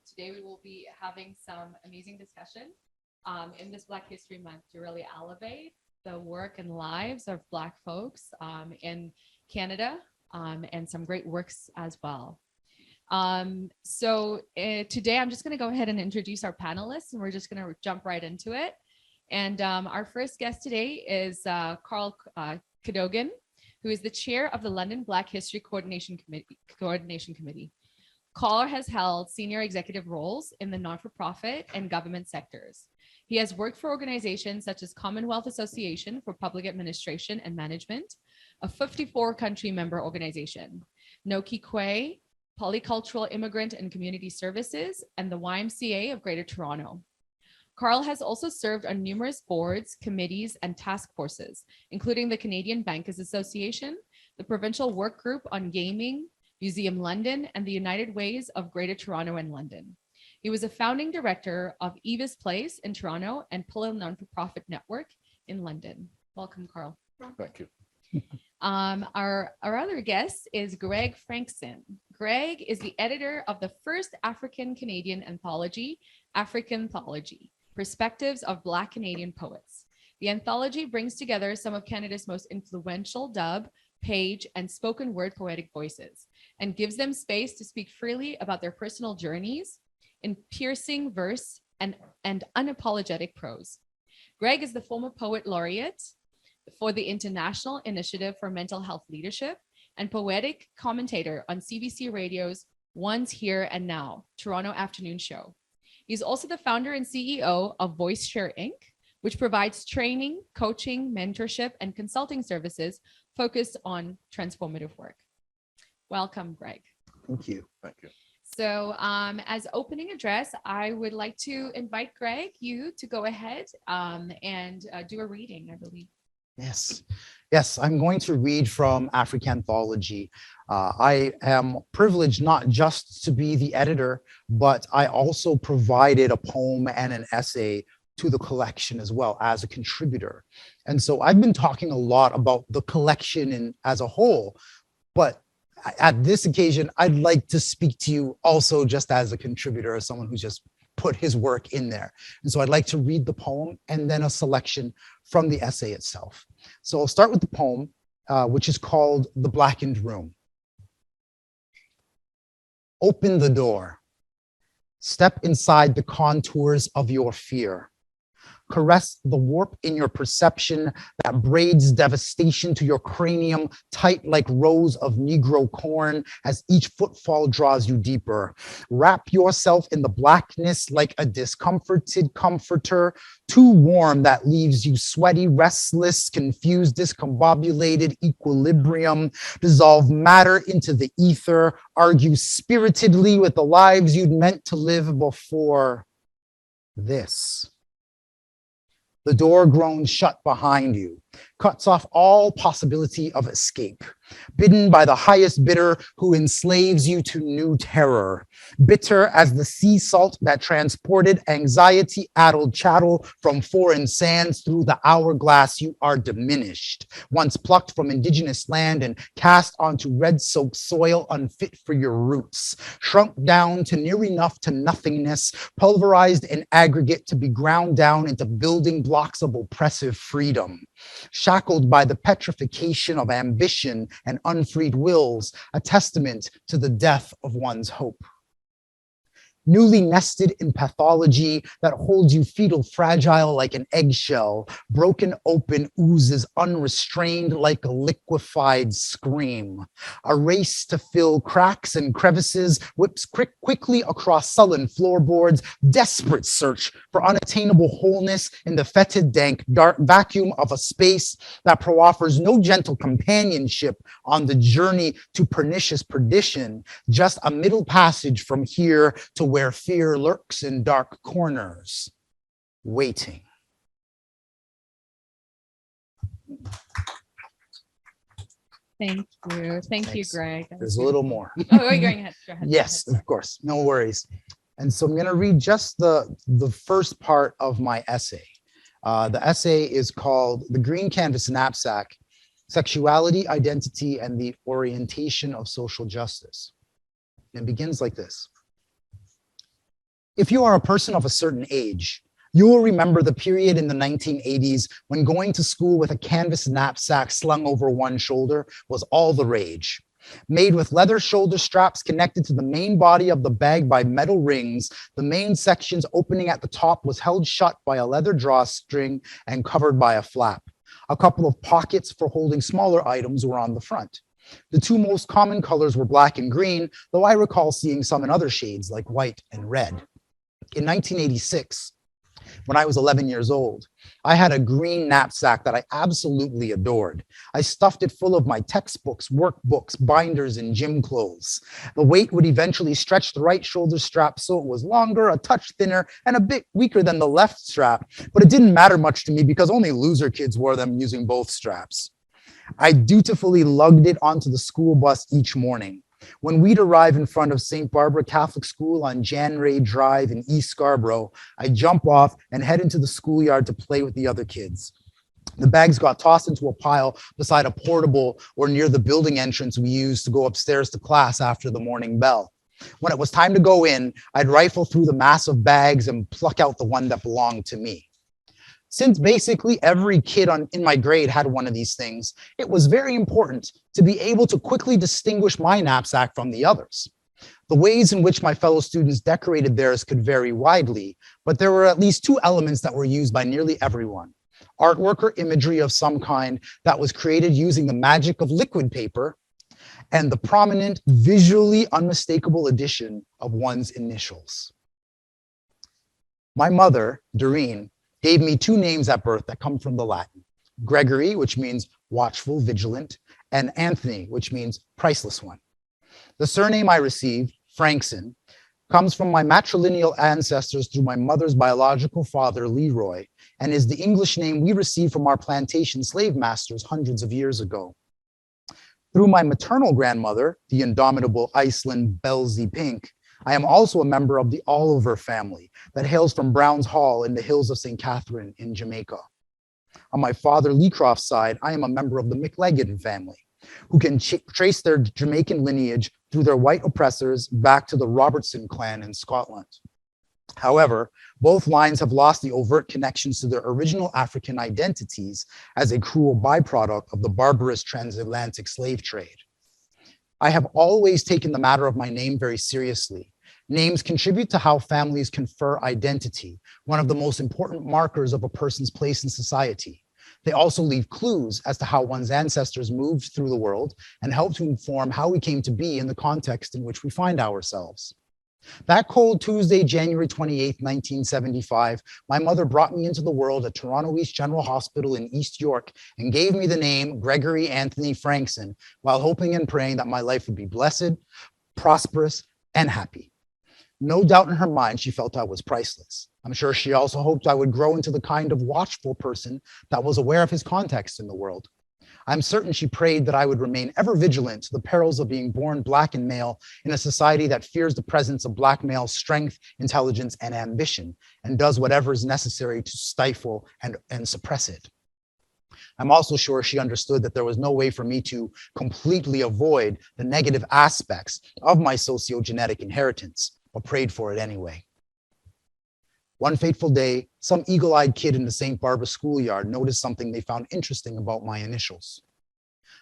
Today we will be having some amazing discussion in this Black History Month to really elevate the work and lives of Black folks in Canada and some great works as well. Today I'm just going to go ahead and introduce our panelists, and we're just going to jump right into it. And our first guest today is Carl Cadogan, who is the chair of the London Black History Coordination Committee. Carl has held senior executive roles in the non-for-profit and government sectors. He has worked for organizations such as Commonwealth Association for Public Administration and Management, a 54-country member organization, Noki Kwe, Polycultural Immigrant and Community Services, and the YMCA of Greater Toronto. Carl has also served on numerous boards, committees, and task forces, including the Canadian Bankers Association, the Provincial Work Group on Gaming, Museum London, and the United Ways of Greater Toronto and London. He was a founding director of Eva's Place in Toronto and Pull Non-for-Profit Network in London. Welcome, Carl. Thank you. Our other guest is Greg Frankson. Greg is the editor of the first African-Canadian anthology, AfriCANthology, Perspectives of Black Canadian Poets. The anthology brings together some of Canada's most influential dub, page, and spoken word poetic voices, and gives them space to speak freely about their personal journeys in piercing verse and unapologetic prose. Greg is the former poet laureate for the International Initiative for Mental Health Leadership and poetic commentator on CBC Radio's One's Here and Now, Toronto Afternoon Show. He's also the founder and CEO of VoiceShare Inc., which provides training, coaching, mentorship, and consulting services focused on transformative work. Welcome, Greg. Thank you. Thank you. So as opening address, I would like to invite Greg, you to go ahead and do a reading, I believe. Yes, I'm going to read from AfriCANthology. I am privileged not just to be the editor, but I also provided a poem and an essay to the collection as well as a contributor. And so I've been talking a lot about the collection as a whole, but at this occasion, I'd like to speak to you also just as a contributor, as someone who's just put his work in there. And so I'd like to read the poem and then a selection from the essay itself. So I'll start with the poem, which is called The Blackened Room. Open the door. Step inside the contours of your fear. Caress the warp in your perception that braids devastation to your cranium, tight like rows of Negro corn as each footfall draws you deeper. Wrap yourself in the blackness like a discomforted comforter, too warm that leaves you sweaty, restless, confused, discombobulated equilibrium. Dissolve matter into the ether, argue spiritedly with the lives you'd meant to live before this. The door groans shut behind you, cuts off all possibility of escape. Bidden by the highest bidder who enslaves you to new terror. Bitter as the sea salt that transported anxiety-addled chattel from foreign sands through the hourglass, you are diminished. Once plucked from indigenous land and cast onto red-soaked soil unfit for your roots. Shrunk down to near enough to nothingness, pulverized in aggregate to be ground down into building blocks of oppressive freedom. Shackled by the petrification of ambition and unfreed wills, a testament to the death of one's hope. newly nested in pathology that holds you fetal fragile like an eggshell, broken open oozes unrestrained like a liquefied scream. A race to fill cracks and crevices whips quickly across sullen floorboards, desperate search for unattainable wholeness in the fetid, dank, dark vacuum of a space that proffers no gentle companionship on the journey to pernicious perdition, just a middle passage from here to where fear lurks in dark corners, waiting. Thank you. Thank you, Thanks. Greg. There's a little more. Oh, wait, going ahead. Go ahead. Yes, Go ahead. of course. No worries. And so I'm going to read just the first part of my essay. The essay is called The Green Canvas Knapsack, Sexuality, Identity, and the Orientation of Social Justice. And it begins like this. If you are a person of a certain age, you will remember the period in the 1980s when going to school with a canvas knapsack slung over one shoulder was all the rage. Made with leather shoulder straps connected to the main body of the bag by metal rings, the main sections opening at the top was held shut by a leather drawstring and covered by a flap. A couple of pockets for holding smaller items were on the front. The two most common colors were black and green, though I recall seeing some in other shades like white and red. In 1986, when I was 11 years old, I had a green knapsack that I absolutely adored. I stuffed it full of my textbooks, workbooks, binders, and gym clothes. The weight would eventually stretch the right shoulder strap so it was longer, a touch thinner, and a bit weaker than the left strap, but it didn't matter much to me because only loser kids wore them using both straps. I dutifully lugged it onto the school bus each morning. When we'd arrive in front of St. Barbara Catholic School on Jan Ray Drive in East Scarborough, I'd jump off and head into the schoolyard to play with the other kids. The bags got tossed into a pile beside a portable or near the building entrance we used to go upstairs to class after the morning bell. When it was time to go in, I'd rifle through the mass of bags and pluck out the one that belonged to me. Since basically every kid in my grade had one of these things, it was very important to be able to quickly distinguish my knapsack from the others. The ways in which my fellow students decorated theirs could vary widely, but there were at least two elements that were used by nearly everyone: artwork or imagery of some kind that was created using the magic of liquid paper, and the prominent, visually unmistakable addition of one's initials. My mother, Doreen, gave me two names at birth that come from the Latin: Gregory, which means watchful, vigilant, and Anthony, which means priceless one. The surname I received, Frankson, comes from my matrilineal ancestors through my mother's biological father, Leroy, and is the English name we received from our plantation slave masters hundreds of years ago. Through my maternal grandmother, the indomitable Iceland Belzy Pink, I am also a member of the Oliver family that hails from Brown's Hall in the hills of St. Catherine in Jamaica. On my father Leecroft's side, I am a member of the McLegan family, who can trace their Jamaican lineage through their white oppressors back to the Robertson clan in Scotland. However, both lines have lost the overt connections to their original African identities as a cruel byproduct of the barbarous transatlantic slave trade. I have always taken the matter of my name very seriously. Names contribute to how families confer identity, one of the most important markers of a person's place in society. They also leave clues as to how one's ancestors moved through the world and help to inform how we came to be in the context in which we find ourselves. That cold Tuesday, January 28, 1975, my mother brought me into the world at Toronto East General Hospital in East York and gave me the name Gregory Anthony Frankson, while hoping and praying that my life would be blessed, prosperous, and happy. No doubt in her mind, she felt I was priceless. I'm sure she also hoped I would grow into the kind of watchful person that was aware of his context in the world. I'm certain she prayed that I would remain ever vigilant to the perils of being born Black and male in a society that fears the presence of Black male strength, intelligence, and ambition, and does whatever is necessary to stifle and suppress it. I'm also sure she understood that there was no way for me to completely avoid the negative aspects of my sociogenetic inheritance, but prayed for it anyway. One fateful day, some eagle-eyed kid in the St. Barbara schoolyard noticed something they found interesting about my initials.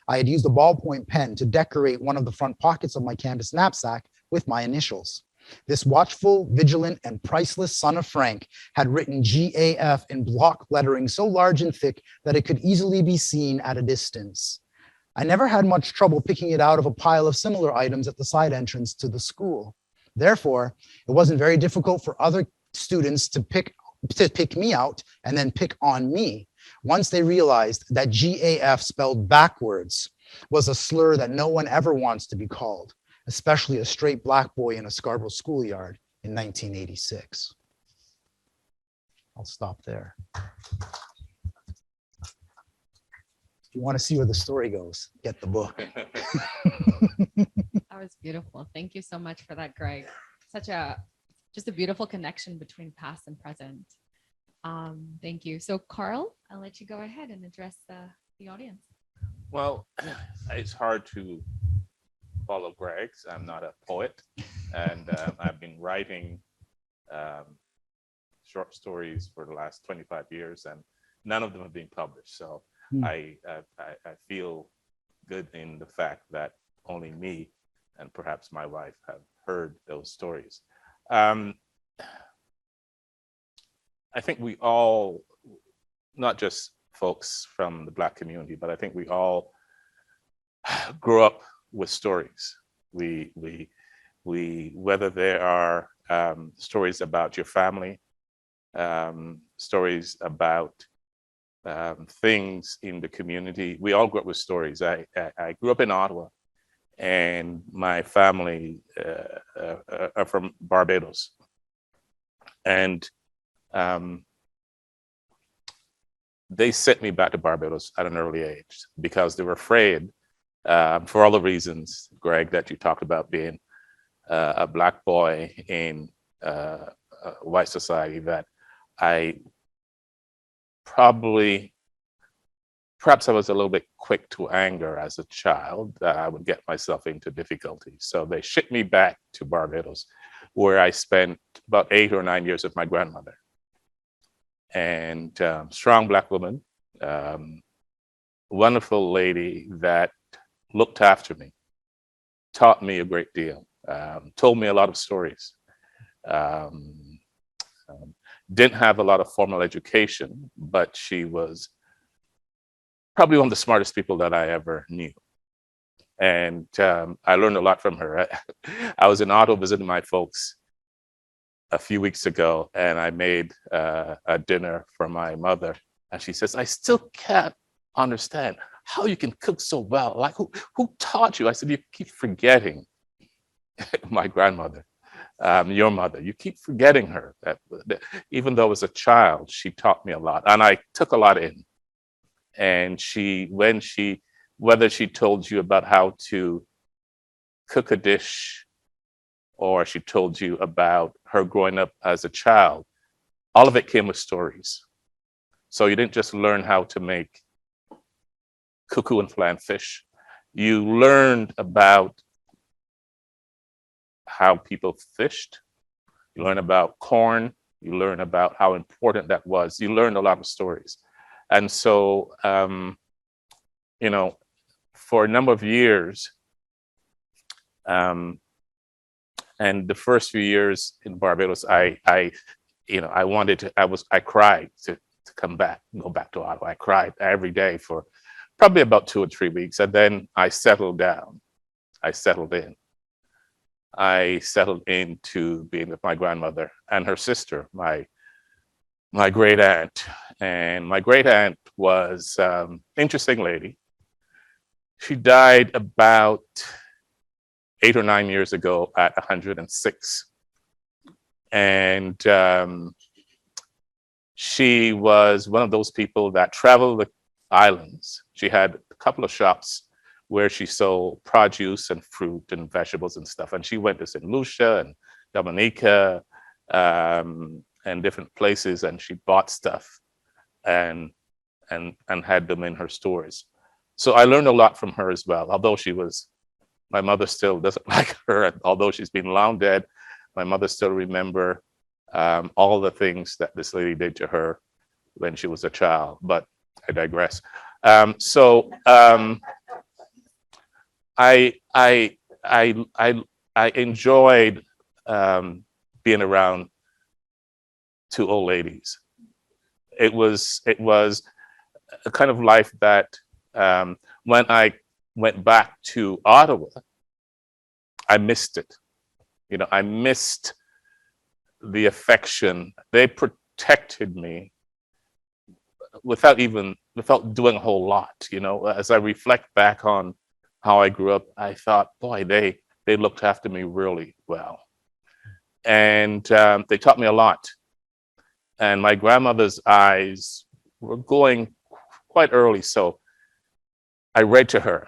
I had used a ballpoint pen to decorate one of the front pockets of my canvas knapsack with my initials. This watchful, vigilant, and priceless son of Frank had written GAF in block lettering so large and thick that it could easily be seen at a distance. I never had much trouble picking it out of a pile of similar items at the side entrance to the school. Therefore, it wasn't very difficult for other students to pick me out and then pick on me once they realized that GAF spelled backwards was a slur that no one ever wants to be called, especially a straight black boy in a Scarborough schoolyard in 1986. I'll stop there. If you want to see where the story goes, get the book. That was beautiful. Thank you so much for that, Greg. Just a beautiful connection between past and present. Thank you. So Carl, I'll let you go ahead and address the audience. Well, it's hard to follow Greg's. I'm not a poet, and I've been writing short stories for the last 25 years, and none of them have been published. So I feel good in the fact that only me and perhaps my wife have heard those stories. I think we all, not just folks from the Black community, but I think we all grew up with stories. We whether there are stories about your family, stories about things in the community, we all grew up with stories. I grew up in Ottawa, and my family are from Barbados, and they sent me back to Barbados at an early age because they were afraid, for all the reasons, Greg, that you talked about, being a Black boy in white society, that I perhaps I was a little bit quick to anger as a child, that I would get myself into difficulties. So they shipped me back to Barbados, where I spent about 8 or 9 years with my grandmother. And strong Black woman, wonderful lady that looked after me, taught me a great deal, told me a lot of stories. Didn't have a lot of formal education, but she was probably one of the smartest people that I ever knew. And I learned a lot from her. I was in Ottawa visiting my folks a few weeks ago, and I made a dinner for my mother. And she says, I still can't understand how you can cook so well. Like, who taught you? I said, you keep forgetting my grandmother, your mother. You keep forgetting her. That even though I was a child, she taught me a lot. And I took a lot in. And whether she told you about how to cook a dish, or she told you about her growing up as a child, all of it came with stories. So you didn't just learn how to make cuckoo and flan fish. You learned about how people fished. You learn about corn. You learn about how important that was. You learned a lot of stories. And so, for a number of years, and the first few years in Barbados, I cried to come back, go back to Ottawa. I cried every day for probably about 2 or 3 weeks. And then I settled down. I settled in. I settled into being with my grandmother and her sister, my great aunt. And my great aunt was an interesting lady. She died about 8 or 9 years ago at 106. And she was one of those people that traveled the islands. She had a couple of shops where she sold produce and fruit and vegetables and stuff. And she went to St. Lucia and Dominica and different places, and she bought stuff and had them in her stores. So I learned a lot from her as well, although my mother still doesn't like her, although she's been long dead. My mother still remember all the things that this lady did to her when she was a child, but I digress. I enjoyed being around two old ladies. It was a kind of life that when I went back to Ottawa, I missed it. You know, I missed the affection. They protected me without doing a whole lot. You know, as I reflect back on how I grew up, I thought, boy, they looked after me really well. And they taught me a lot. And my grandmother's eyes were going quite early, so I read to her.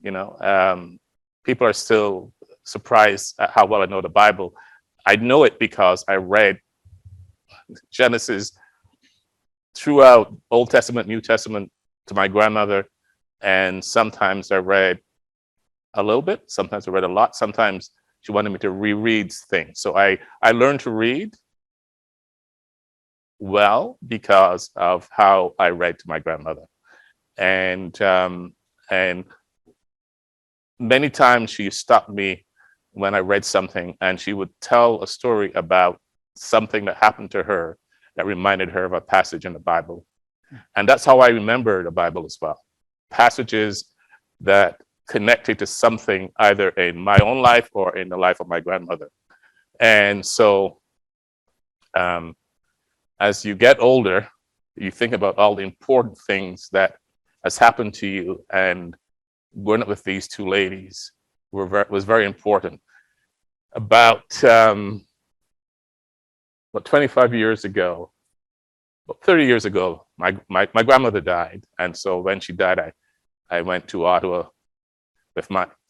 You know, people are still surprised at how well I know the Bible. I know it because I read Genesis throughout Old Testament, New Testament to my grandmother, and sometimes I read a little bit, sometimes I read a lot, sometimes she wanted me to reread things. So I learned to read well because of how I read to my grandmother. And many times she stopped me when I read something, and she would tell a story about something that happened to her that reminded her of a passage in the Bible. And that's how I remember the Bible as well. Passages that connected to something either in my own life or in the life of my grandmother. And so as you get older, you think about all the important things that has happened to you, and growing up with these two ladies was very important. About 25 years ago, about 30 years ago, my grandmother died. And so when she died, I went to Ottawa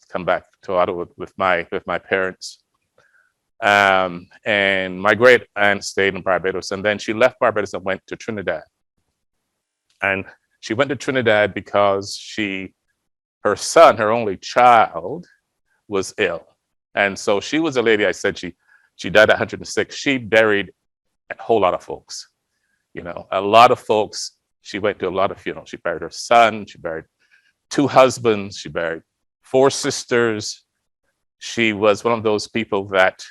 come back to Ottawa with my parents. And my great aunt stayed in Barbados, and then she left Barbados and went to Trinidad. And she went to Trinidad because her son, her only child, was ill. And so she was a lady, I said she died at 106. She buried a whole lot of folks, you know, a lot of folks. She went to a lot of funerals. She buried her son, she buried 2 husbands, she buried 4 sisters. She was one of those people that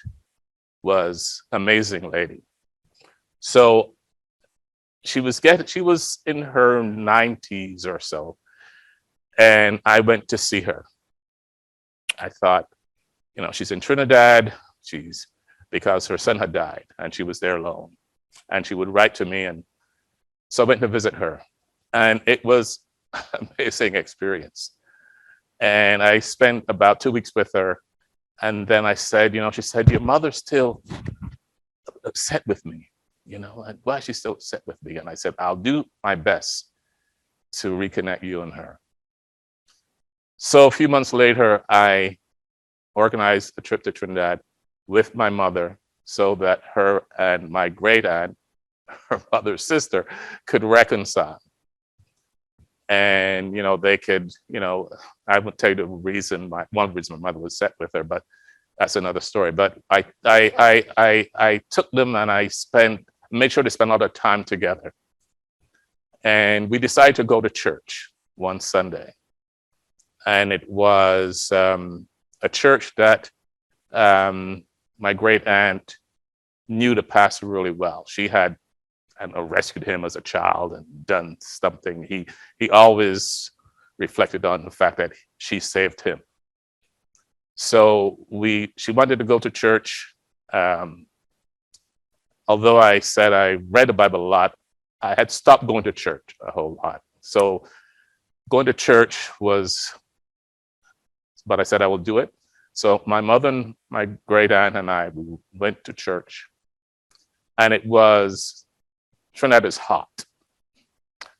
was amazing lady. So she was in her 90s or so, and I went to see her. I thought, you know, she's in Trinidad, because her son had died and she was there alone, and she would write to me. And so I went to visit her, and it was an amazing experience. And I spent about 2 weeks with her. And then I said, you know, she said, your mother's still upset with me, you know, and why is she still upset with me? And I said, I'll do my best to reconnect you and her. So a few months later, I organized a trip to Trinidad with my mother so that her and my great aunt, her mother's sister, could reconcile. And, you know, they could, you know, I would tell you one reason my mother was upset with her, but that's another story. But I took them, and I made sure to spend all the time together. And we decided to go to church one Sunday. And it was a church that my great aunt knew the pastor really well. She had rescued him as a child and done something. He always reflected on the fact that she saved him. So she wanted to go to church. Although I said I read the Bible a lot, I had stopped going to church a whole lot. So going to church but I said I will do it. So my mother and my great aunt and I went to church, and Trinidad is hot.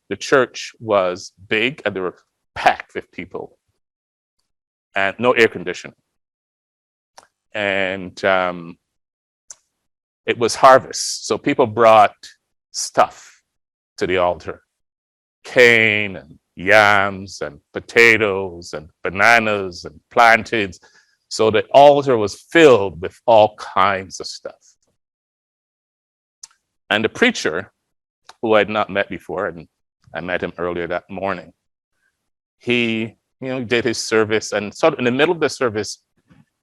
The church was big, and they were packed with people, and no air conditioning. And it was harvest, so people brought stuff to the altar: cane and yams and potatoes and bananas and plantains. So the altar was filled with all kinds of stuff. And the preacher, who I had not met before, and I met him earlier that morning, he did his service, and sort of in the middle of the service,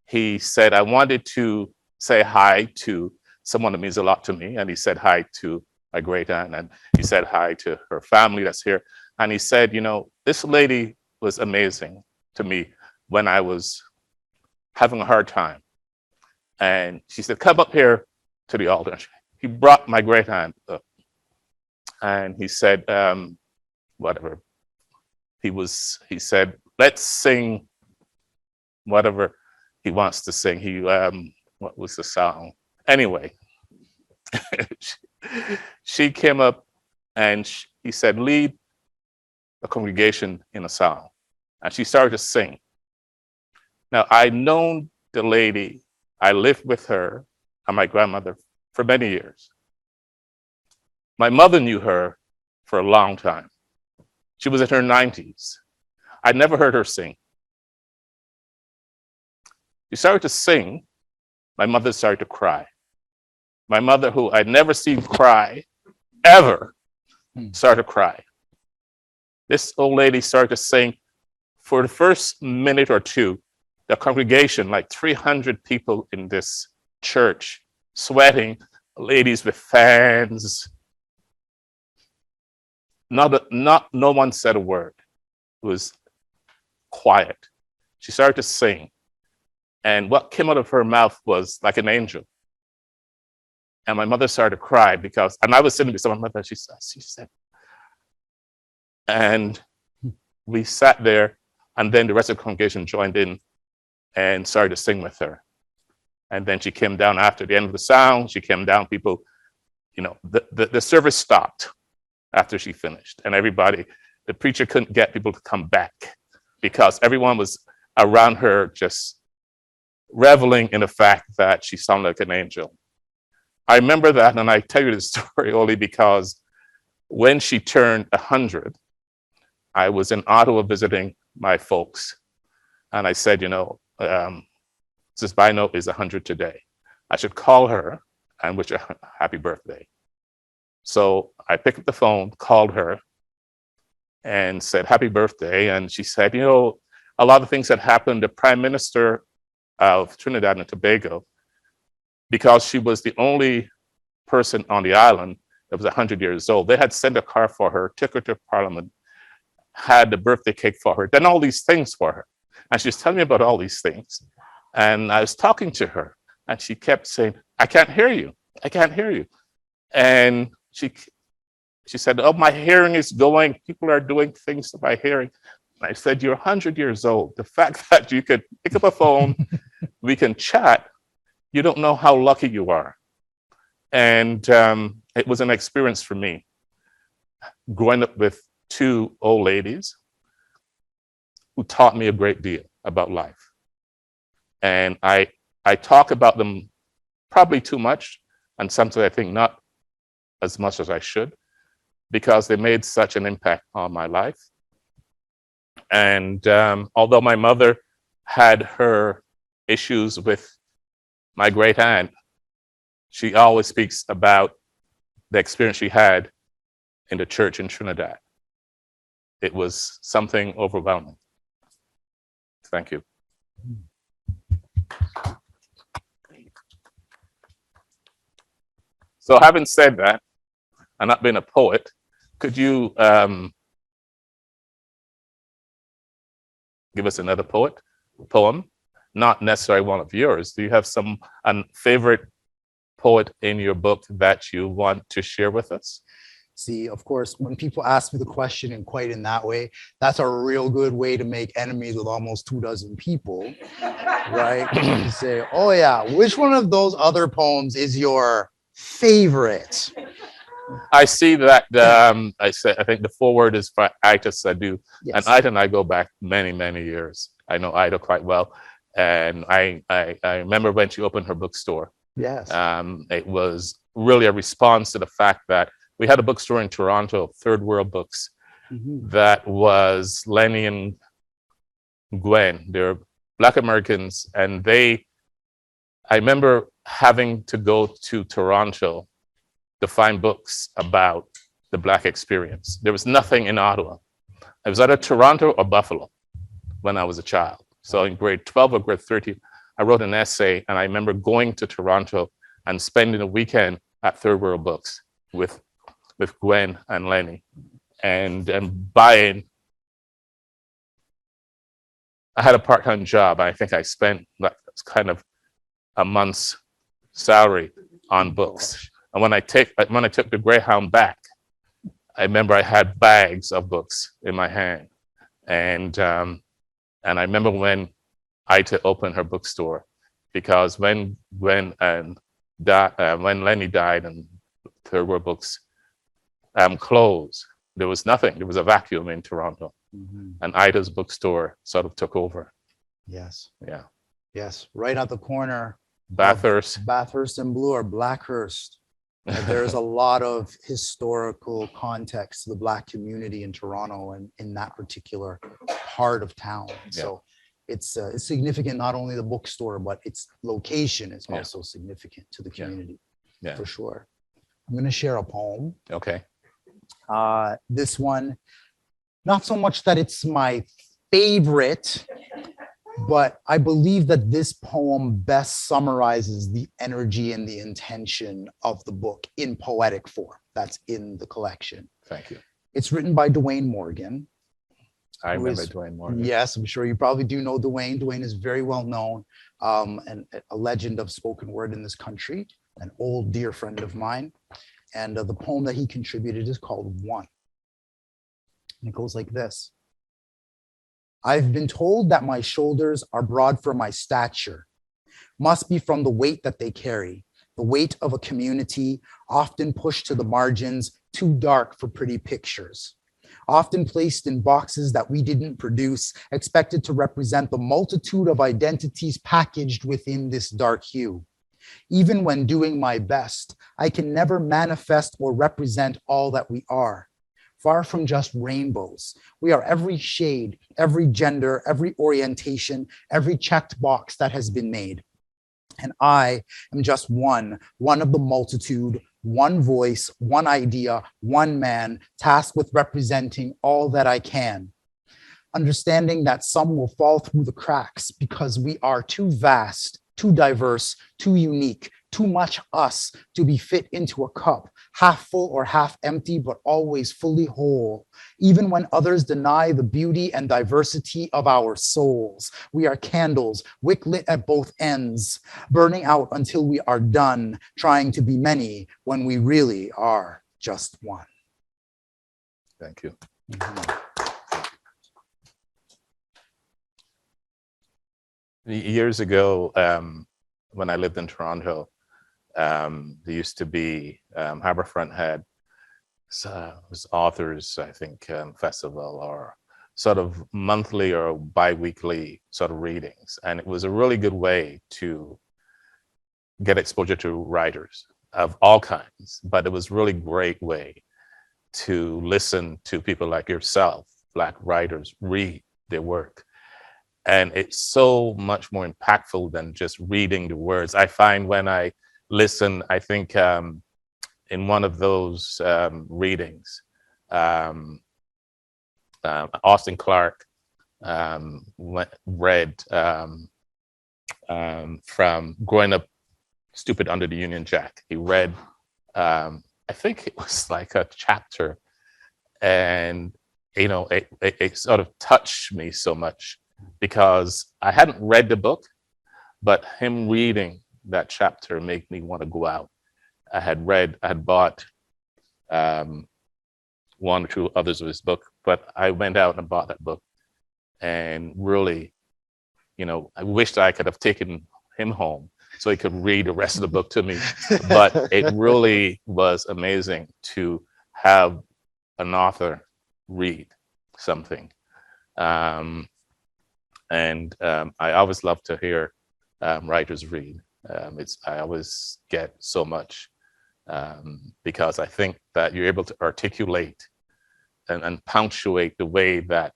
he said, I wanted to say hi to someone that means a lot to me. And he said hi to my great aunt, and he said hi to her family that's here. And he said, you know, this lady was amazing to me when I was having a hard time. And she said, come up here to the altar. He brought my great aunt up. And he said, whatever. He said, let's sing whatever he wants to sing. What was the song? Anyway, she came up and he said, lead the congregation in a song. And she started to sing. Now, I'd known the lady, I lived with her and my grandmother for many years. My mother knew her for a long time. She was in her 90s. I'd never heard her sing. She started to sing. My mother started to cry. My mother, who I'd never seen cry, ever, started to cry. This old lady started to sing. For the first minute or two, the congregation, like 300 people in this church, sweating, ladies with fans. No one said a word. It was quiet. She started to sing. And what came out of her mouth was like an angel. And my mother started to cry because, and I was sitting beside my mother, she said, and we sat there, and then the rest of the congregation joined in and started to sing with her. And then she came down after the end of the sound. She came down, people, you know, the service stopped after she finished. And everybody, the preacher couldn't get people to come back because everyone was around her just reveling in the fact that she sounded like an angel. I remember that, and I tell you this story only because when she turned 100, I was in Ottawa visiting my folks. And I said, you know, Sis Bino is 100 today. I should call her and wish her happy birthday. So I picked up the phone, called her, and said, happy birthday. And she said, you know, a lot of things had happened. The Prime Minister of Trinidad and Tobago, because she was the only person on the island that was 100 years old, they had sent a car for her, took her to Parliament, had the birthday cake for her, done all these things for her. And she was telling me about all these things. And I was talking to her, and she kept saying, I can't hear you. I can't hear you. And she said, oh, my hearing is going. People are doing things to my hearing. And I said, you're 100 years old. The fact that you could pick up a phone, we can chat, you don't know how lucky you are. And it was an experience for me, growing up with two old ladies who taught me a great deal about life. And I talk about them probably too much, and sometimes I think not as much as I should, because they made such an impact on my life. And although my mother had her issues with my great aunt, she always speaks about the experience she had in the church in Trinidad. It was something overwhelming. Thank you. So having said that, and not being a poet, could you give us another poem? Not necessarily one of yours. Do you have some favorite poet in your book that you want to share with us? See, of course, when people ask me the question and quite in that way, that's a real good way to make enemies with almost 24 people, right? You say, oh yeah, which one of those other poems is your favorite? I see that I think the foreword is for Ida Sadu. Yes. And Ida and I go back many, many years. I know Ida quite well. And I remember when she opened her bookstore. Yes. It was really a response to the fact that we had a bookstore in Toronto, Third World Books, that was Lenny and Gwen. They're Black Americans, and I remember having to go to Toronto to find books about the Black experience. There was nothing in Ottawa. It was either Toronto or Buffalo when I was a child. So in grade 12 or grade 13, I I wrote an essay, and I remember going to Toronto and spending a weekend at Third World Books with Gwen and Lenny, and buying. I had a part-time job. I think I spent like kind of a month's salary on books. And when I took the Greyhound back, I remember I had bags of books in my hand, and I remember when Ita opened her bookstore, because when Lenny died and Third World Books closed, there was nothing. There was a vacuum in Toronto, and Ida's bookstore sort of took over. Yes. Yeah. Yes. Right at the corner. Bathurst and Bloor, or Blackhurst. There's a lot of historical context to the Black community in Toronto and in that particular part of town. So it's significant, not only the bookstore, but its location is also significant to the community, for sure. I'm going to share a poem. Okay. This one, not so much that it's my favorite, but I believe that this poem best summarizes the energy and the intention of the book in poetic form that's in the collection. Thank you. It's written by Dwayne Morgan. I remember Dwayne Morgan. Yes, I'm sure you probably do know Dwayne. Dwayne is very well known, and a legend of spoken word in this country, an old dear friend of mine. And the poem that he contributed is called One. And it goes like this. I've been told that my shoulders are broad for my stature, must be from the weight that they carry, the weight of a community often pushed to the margins, too dark for pretty pictures, often placed in boxes that we didn't produce, expected to represent the multitude of identities packaged within this dark hue. Even when doing my best, I can never manifest or represent all that we are. Far from just rainbows, we are every shade, every gender, every orientation, every checked box that has been made. And I am just one of the multitude, one voice, one idea, one man, tasked with representing all that I can. Understanding that some will fall through the cracks because we are too vast, too diverse, too unique, too much us to be fit into a cup, half full or half empty, but always fully whole. Even when others deny the beauty and diversity of our souls, we are candles, wick lit at both ends, burning out until we are done, trying to be many when we really are just one. Thank you. Years ago, when I lived in Toronto, there used to be Harbourfront had was authors, I think, festival or sort of monthly or bi-weekly sort of readings, and it was a really good way to get exposure to writers of all kinds. But it was really great way to listen to people like yourself, Black writers, read their work. And it's so much more impactful than just reading the words. I find when I listen, I think in one of those readings, Austin Clarke read from Growing Up Stupid Under the Union Jack. He read, I think it was like a chapter, and you know, it sort of touched me so much, because I hadn't read the book, but him reading that chapter made me want to go out. I had bought one or two others of his book, but I went out and bought that book, and really, you know, I wished I could have taken him home so he could read the rest of the book to me. But it really was amazing to have an author read something. And I always love to hear writers read. I always get so much because I think that you're able to articulate and punctuate the way that,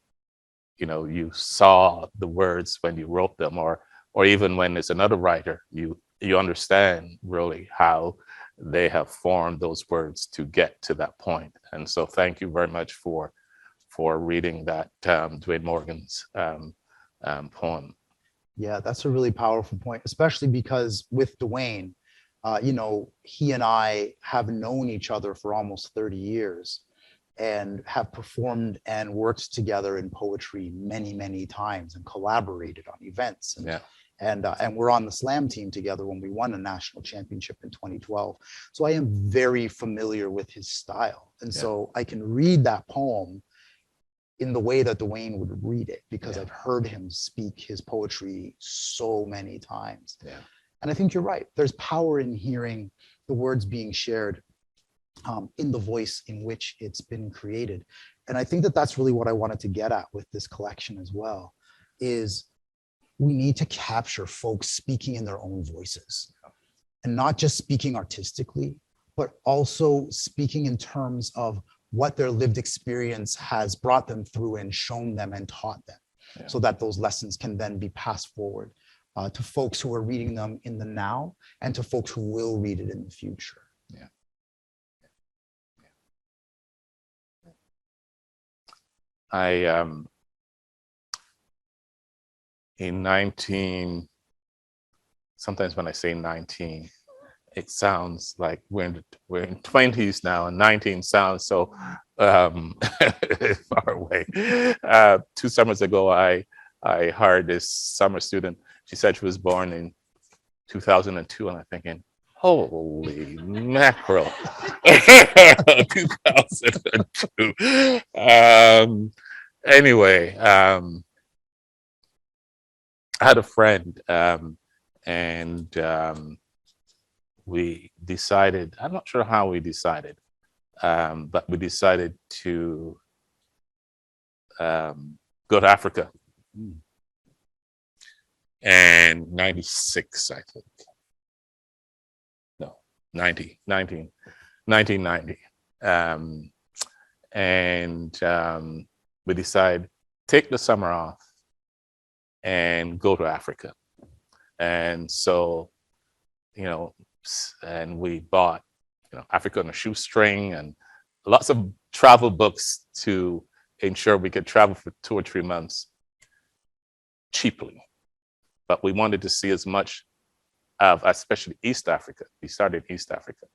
you know, you saw the words when you wrote them, or even when it's another writer, you understand really how they have formed those words to get to that point. And so thank you very much for reading that Dwayne Morgan's poem. Yeah, that's a really powerful point, especially because with Dwayne, he and I have known each other for almost 30 years and have performed and worked together in poetry many, many times and collaborated on events. Yeah. And we're on the slam team together when we won a national championship in 2012. So I am very familiar with his style. And so I can read that poem in the way that Dwayne would read it, because I've heard him speak his poetry so many times. Yeah. And I think you're right. There's power in hearing the words being shared in the voice in which it's been created. And I think that that's really what I wanted to get at with this collection as well, is we need to capture folks speaking in their own voices, and not just speaking artistically, but also speaking in terms of what their lived experience has brought them through and shown them and taught them, so that those lessons can then be passed forward to folks who are reading them in the now and to folks who will read it in the future. Yeah. Sometimes when I say 19, it sounds like we're in 20s now, and 19 sounds so far away. 2 summers ago, I hired this summer student. She said she was born in 2002, and I'm thinking, holy mackerel, 2002. Anyway, I had a friend, and we decided, I'm not sure how we decided, but we decided to go to Africa. And 96, I think. No, 1990. And we decided, take the summer off and go to Africa. And so, and we bought, Africa on a shoestring and lots of travel books to ensure we could travel for 2 or 3 months cheaply. But we wanted to see as much of, especially East Africa, we started East Africa,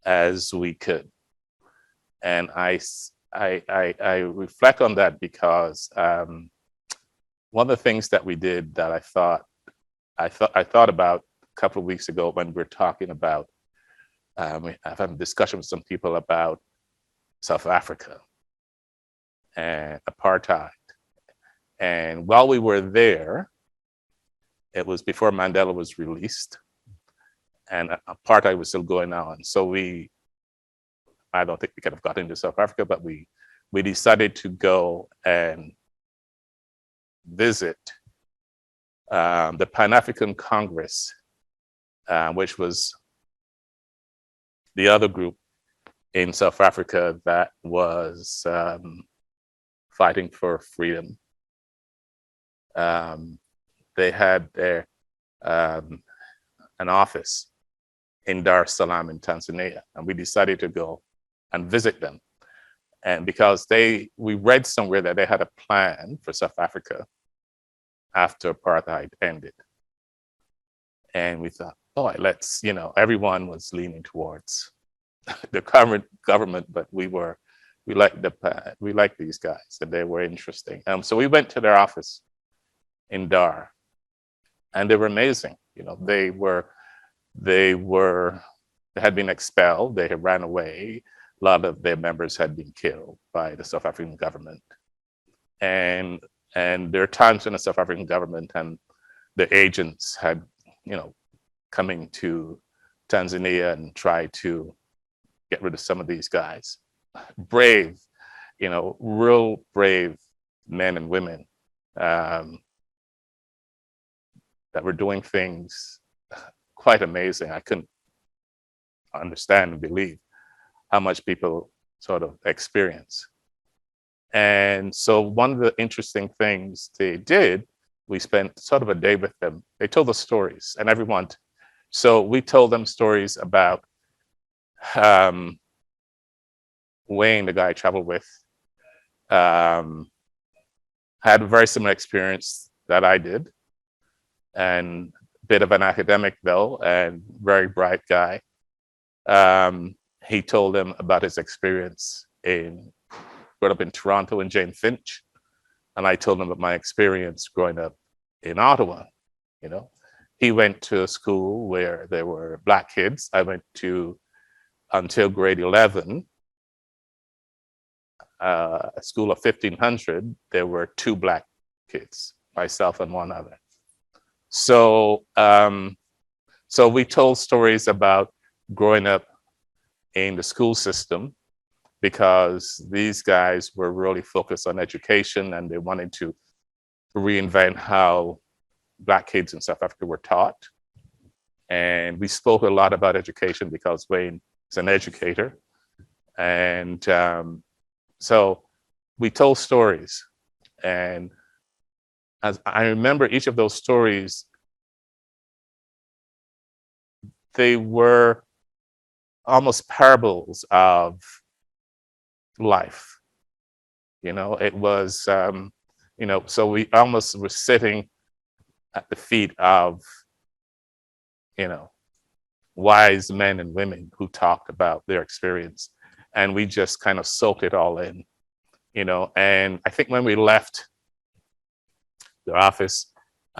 as we could. And I reflect on that because one of the things that we did that I thought about a couple of weeks ago when we were talking about, I've had a discussion with some people about South Africa and apartheid. And while we were there, it was before Mandela was released and apartheid was still going on. So I don't think we could have got into South Africa, but we decided to go and visit the Pan-African Congress, which was the other group in South Africa that was fighting for freedom. They had an office in Dar es Salaam in Tanzania, and we decided to go and visit them. And because we read somewhere that they had a plan for South Africa after apartheid ended. And we thought, boy, let's, everyone was leaning towards the current government, but we liked these guys, and they were interesting. So we went to their office in Dar, and they were amazing. They had been expelled, they had ran away. A lot of their members had been killed by the South African government. And there are times when the South African government and the agents had, coming to Tanzania and try to get rid of some of these guys. Brave, real brave men and women that were doing things quite amazing. I couldn't understand and believe how much people sort of experience. And so one of the interesting things they did, we spent sort of a day with them. They told us stories, and everyone. So we told them stories about Wayne, the guy I traveled with, had a very similar experience that I did. and a bit of an academic though, and very bright guy. He told them about his experience growing up in Toronto and Jane Finch. And I told him about my experience growing up in Ottawa. You know, he went to a school where there were Black kids. I went to, until grade 11, a school of 1,500, there were 2 Black kids, myself and one other. So, so we told stories about growing up in the school system, because these guys were really focused on education and they wanted to reinvent how Black kids in South Africa were taught. And we spoke a lot about education because Wayne is an educator. And so we told stories. And as I remember each of those stories, they were almost parables of life. You know, it was, you know, so we almost were sitting at the feet of, you know, wise men and women who talked about their experience. And we just kind of soaked it all in, you know. And I think when we left the office,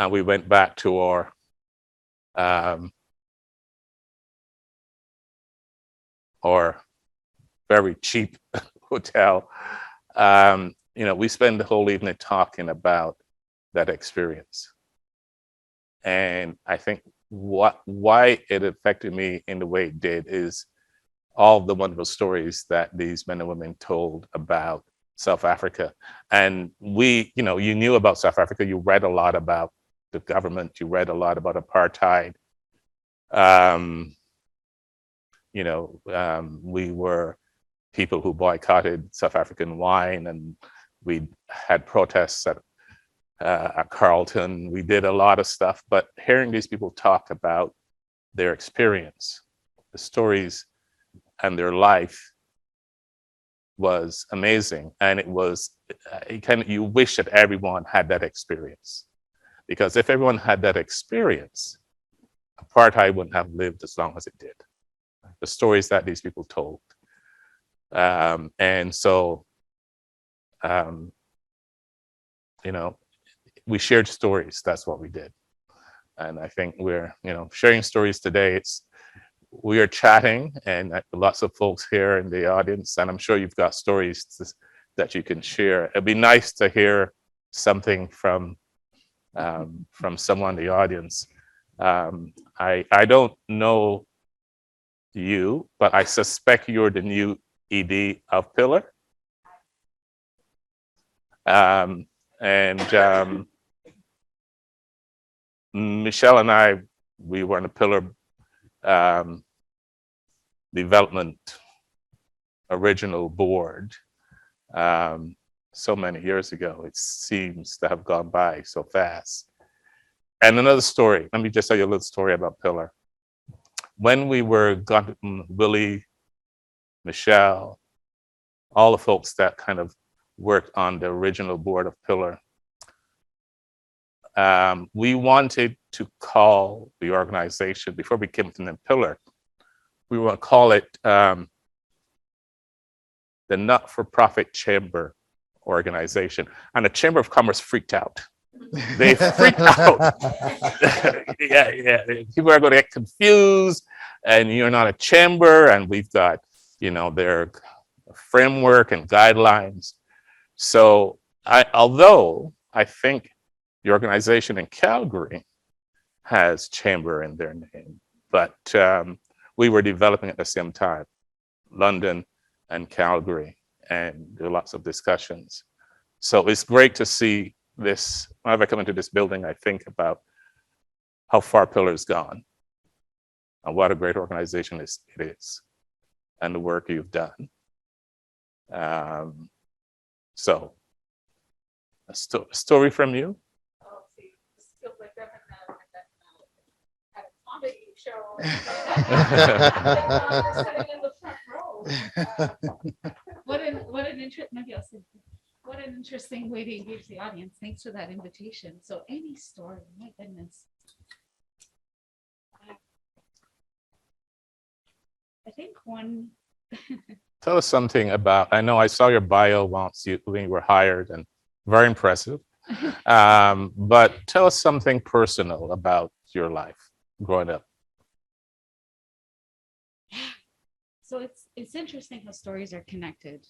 we went back to our very cheap hotel. You know, we spent the whole evening talking about that experience. And I think why it affected me in the way it did is all the wonderful stories that these men and women told about South Africa. And we, you know, you knew about South Africa, you read a lot about the government, you read a lot about apartheid. You know, we were people who boycotted South African wine, and we had protests at Carlton. We did a lot of stuff, but hearing these people talk about their experience, the stories, and their life was amazing. And it was, you wish that everyone had that experience. Because if everyone had that experience, apartheid wouldn't have lived as long as it did. The stories that these people told. And so, you know, we shared stories. That's what we did. And I think we're, you know, sharing stories today. We are chatting, and lots of folks here in the audience, and I'm sure you've got stories that you can share. It'd be nice to hear something from someone in the audience. I don't know you, but I suspect you're the new ED of Pillar. Michelle and I, we were on the Pillar development original board so many years ago. It seems to have gone by so fast. And another story, let me just tell you a little story about Pillar. When we were Willie, Michelle, all the folks that kind of worked on the original board of Pillar, we wanted to call the organization, before we came to the Pillar, we want to call it the Not-for-Profit Chamber Organization. And the Chamber of Commerce freaked out. They freaked out. Yeah. People are going to get confused, and you're not a chamber, and we've got, you know, their framework and guidelines. So although I think the organization in Calgary has chamber in their name, but we were developing at the same time, London and Calgary, and there are lots of discussions. So it's great to see this. Whenever I come into this building, I think about how far Pillar's gone and what a great organization it is, and the work you've done. So, a story from you? Oh, see, this feels like that at a comedy show. Sitting in the front row. What an interest. Maybe I'll sit. What an interesting way to engage the audience. Thanks for that invitation. So any story, my goodness. I think one. Tell us something about, I know I saw your bio when you were hired, and very impressive. But tell us something personal about your life growing up. So it's interesting how stories are connected,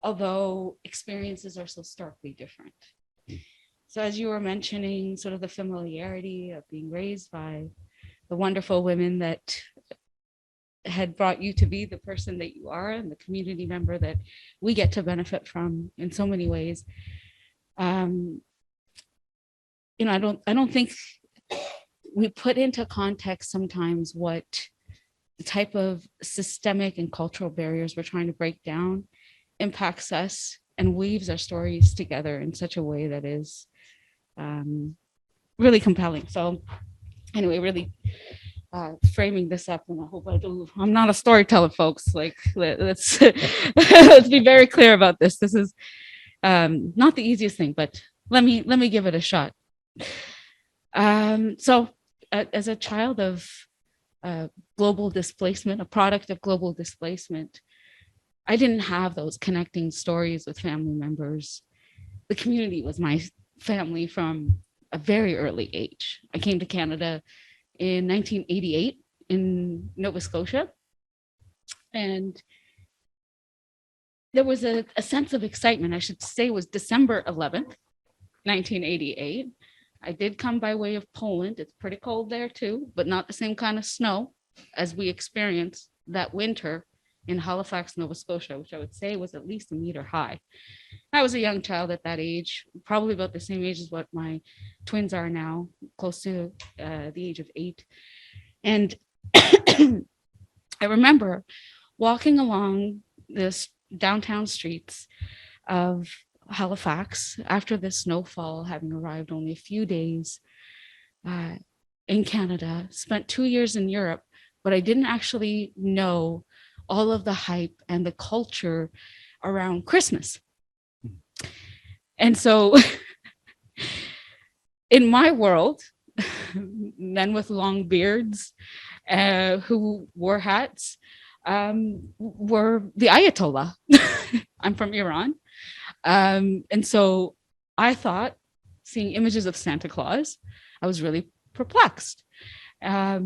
although experiences are so starkly different. So as you were mentioning, sort of the familiarity of being raised by the wonderful women that had brought you to be the person that you are and the community member that we get to benefit from in so many ways. I don't think we put into context sometimes what the type of systemic and cultural barriers we're trying to break down impacts us and weaves our stories together in such a way that is really compelling. So anyway, really framing this up, and I hope I'm not a storyteller, folks. Like, let's let's be very clear about this. This is not the easiest thing, but let me give it a shot. So as a child of global displacement, a product of global displacement, I didn't have those connecting stories with family members. The community was my family from a very early age. I came to Canada in 1988 in Nova Scotia. And there was a sense of excitement. I should say it was December 11th, 1988. I did come by way of Poland. It's pretty cold there too, but not the same kind of snow as we experienced that winter in Halifax, Nova Scotia, which I would say was at least a meter high. I was a young child at that age, probably about the same age as what my twins are now, close to the age of 8. And I remember walking along this downtown streets of Halifax after the snowfall, having arrived only a few days in Canada, spent 2 years in Europe, but I didn't actually know all of the hype and the culture around Christmas. And so in my world, men with long beards who wore hats were the Ayatollah. I'm from Iran. And so I thought, seeing images of Santa Claus, I was really perplexed. I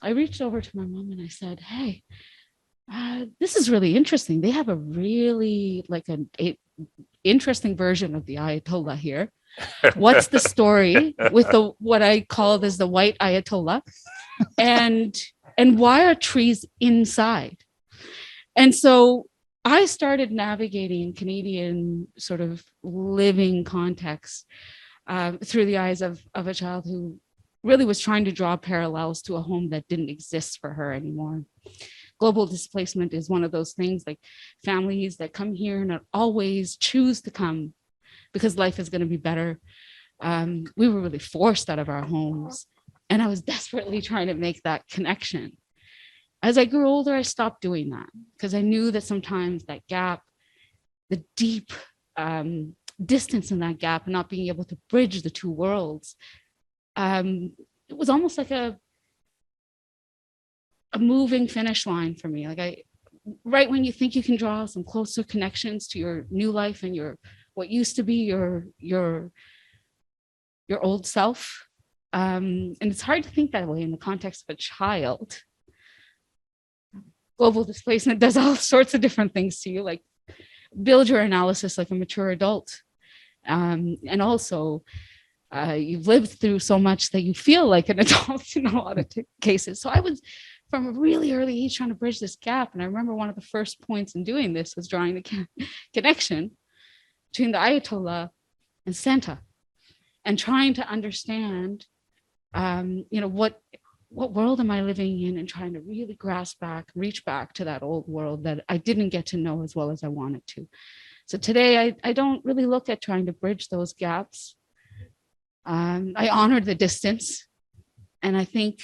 reached over to my mom and I said, hey, this is really interesting. They have a really interesting version of the Ayatollah here. What's the story with what I call as the white Ayatollah? And why are trees inside? And so I started navigating Canadian sort of living context through the eyes of a child who really was trying to draw parallels to a home that didn't exist for her anymore. Global displacement is one of those things, like families that come here and always choose to come because life is going to be better. We were really forced out of our homes, and I was desperately trying to make that connection. As I grew older, I stopped doing that because I knew that sometimes that gap, the deep distance in that gap and not being able to bridge the two worlds, it was almost like a moving finish line for me. Like right when you think you can draw some closer connections to your new life and your what used to be your old self, and it's hard to think that way in the context of a child. Global displacement does all sorts of different things to you, like build your analysis like a mature adult, and also you've lived through so much that you feel like an adult in a lot of cases. So I was, from a really early age, trying to bridge this gap. And I remember one of the first points in doing this was drawing the connection between the Ayatollah and Santa, and trying to understand, what world am I living in, and trying to really reach back to that old world that I didn't get to know as well as I wanted to. So today, I don't really look at trying to bridge those gaps. I honor the distance. And I think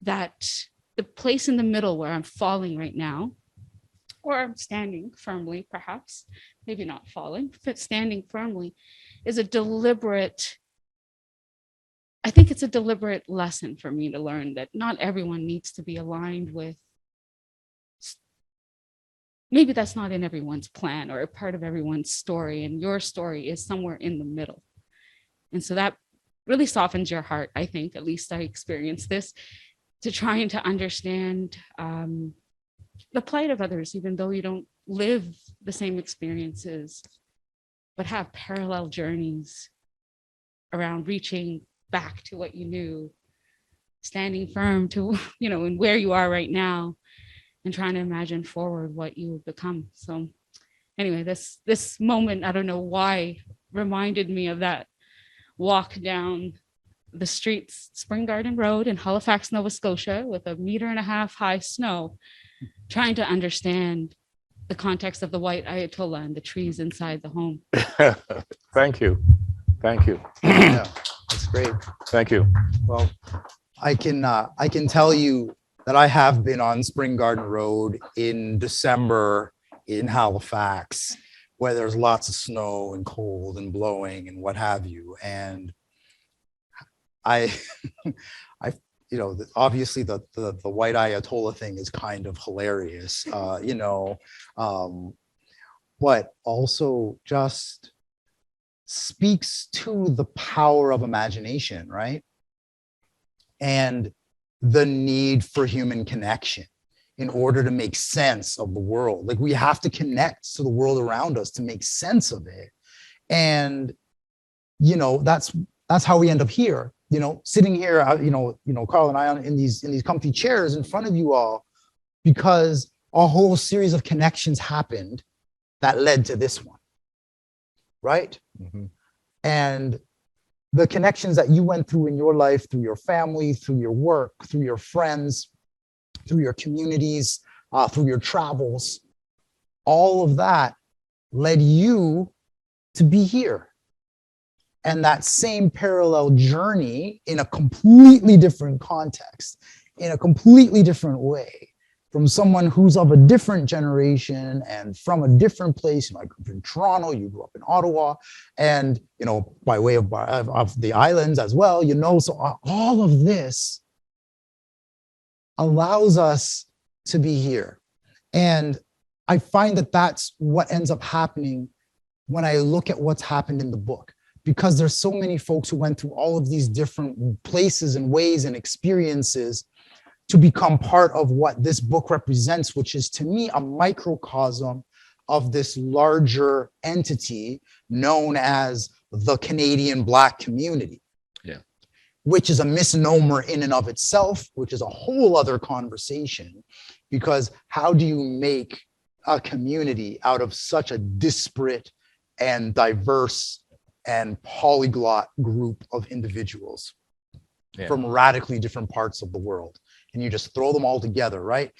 that the place in the middle where I'm falling right now, or I'm standing firmly perhaps, maybe not falling, but standing firmly, is a deliberate, I think it's a deliberate lesson for me to learn that not everyone needs to be aligned with, maybe that's not in everyone's plan or a part of everyone's story, and your story is somewhere in the middle. And so that really softens your heart, I think, at least I experienced this, to trying to understand the plight of others, even though you don't live the same experiences, but have parallel journeys around reaching back to what you knew, standing firm to, and where you are right now, and trying to imagine forward what you will become. So anyway, this moment, I don't know why, reminded me of that walk down the streets, Spring Garden Road in Halifax, Nova Scotia, with 1.5 meter high snow, trying to understand the context of the white Ayatollah and the trees inside the home. Thank you. Yeah, that's great. Thank you. Well, I can tell you that I have been on Spring Garden Road in December in Halifax, where there's lots of snow and cold and blowing and what have you. And obviously the white Ayatollah thing is kind of hilarious, but also just speaks to the power of imagination, right? And the need for human connection in order to make sense of the world. Like, we have to connect to the world around us to make sense of it. And, that's how we end up here, sitting here, Carl and I in these comfy chairs in front of you all, because a whole series of connections happened that led to this one, right? Mm-hmm. And the connections that you went through in your life, through your family, through your work, through your friends, through your communities, through your travels, all of that led you to be here. And that same parallel journey in a completely different context, in a completely different way, from someone who's of a different generation and from a different place. I grew up in Toronto, you grew up in Ottawa, and, by way of the islands as well, so all of this allows us to be here. And I find that that's what ends up happening when I look at what's happened in the book, because there's so many folks who went through all of these different places and ways and experiences to become part of what this book represents, which is, to me, a microcosm of this larger entity known as the Canadian Black community. Yeah. Which is a misnomer in and of itself, which is a whole other conversation, because how do you make a community out of such a disparate and diverse and polyglot group of individuals from radically different parts of the world? And you just throw them all together, right?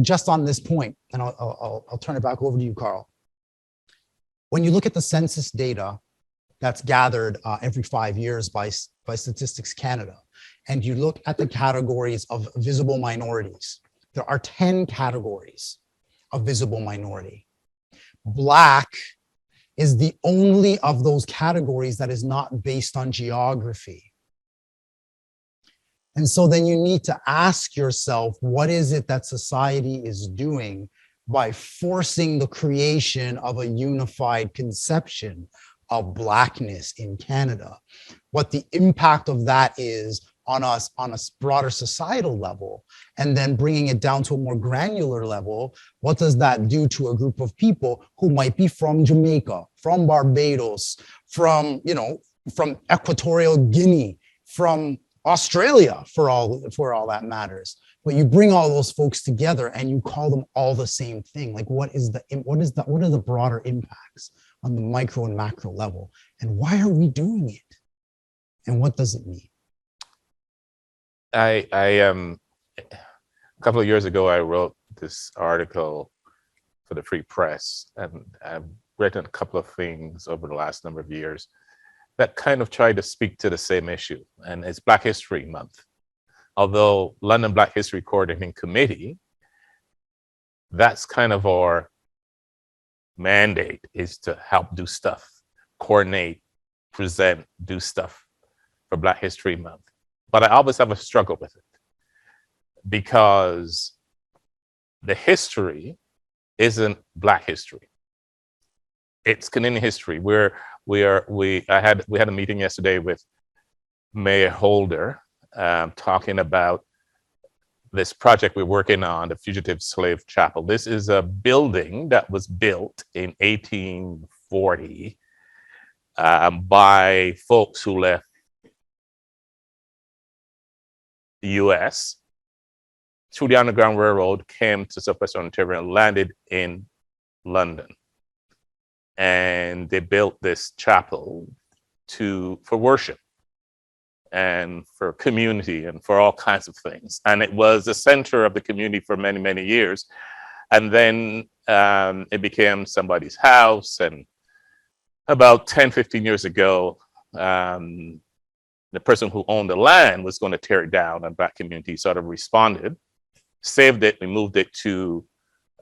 Just on this point, and I'll turn it back over to you, Carl. When you look at the census data that's gathered every 5 years by Statistics Canada, and you look at the categories of visible minorities, there are 10 categories of visible minority. Black is the only of those categories that is not based on geography. And so then you need to ask yourself, what is it that society is doing by forcing the creation of a unified conception of Blackness in Canada? What the impact of that is on us on a broader societal level, and then bringing it down to a more granular level. What does that do to a group of people who might be from Jamaica, from Barbados, from Equatorial Guinea, from Australia, for all that matters? But you bring all those folks together and you call them all the same thing. Like, what are the broader impacts on the micro and macro level? And why are we doing it? And what does it mean? I a couple of years ago, I wrote this article for the Free Press, and I've written a couple of things over the last number of years that kind of try to speak to the same issue, and it's Black History Month. Although London Black History Coordinating Committee, that's kind of our mandate is to help do stuff, coordinate, present, do stuff for Black History Month. But I always have a struggle with it because the history isn't Black history. It's Canadian history. We had a meeting yesterday with Mayor Holder talking about this project we're working on, the Fugitive Slave Chapel. This is a building that was built in 1840 by folks who left the US through the Underground Railroad, came to Southwestern Ontario and landed in London. And they built this chapel for worship and for community and for all kinds of things. And it was the center of the community for many, many years. And then it became somebody's house. And about 10, 15 years ago, the person who owned the land was going to tear it down, and Black community sort of responded, saved it, we moved it to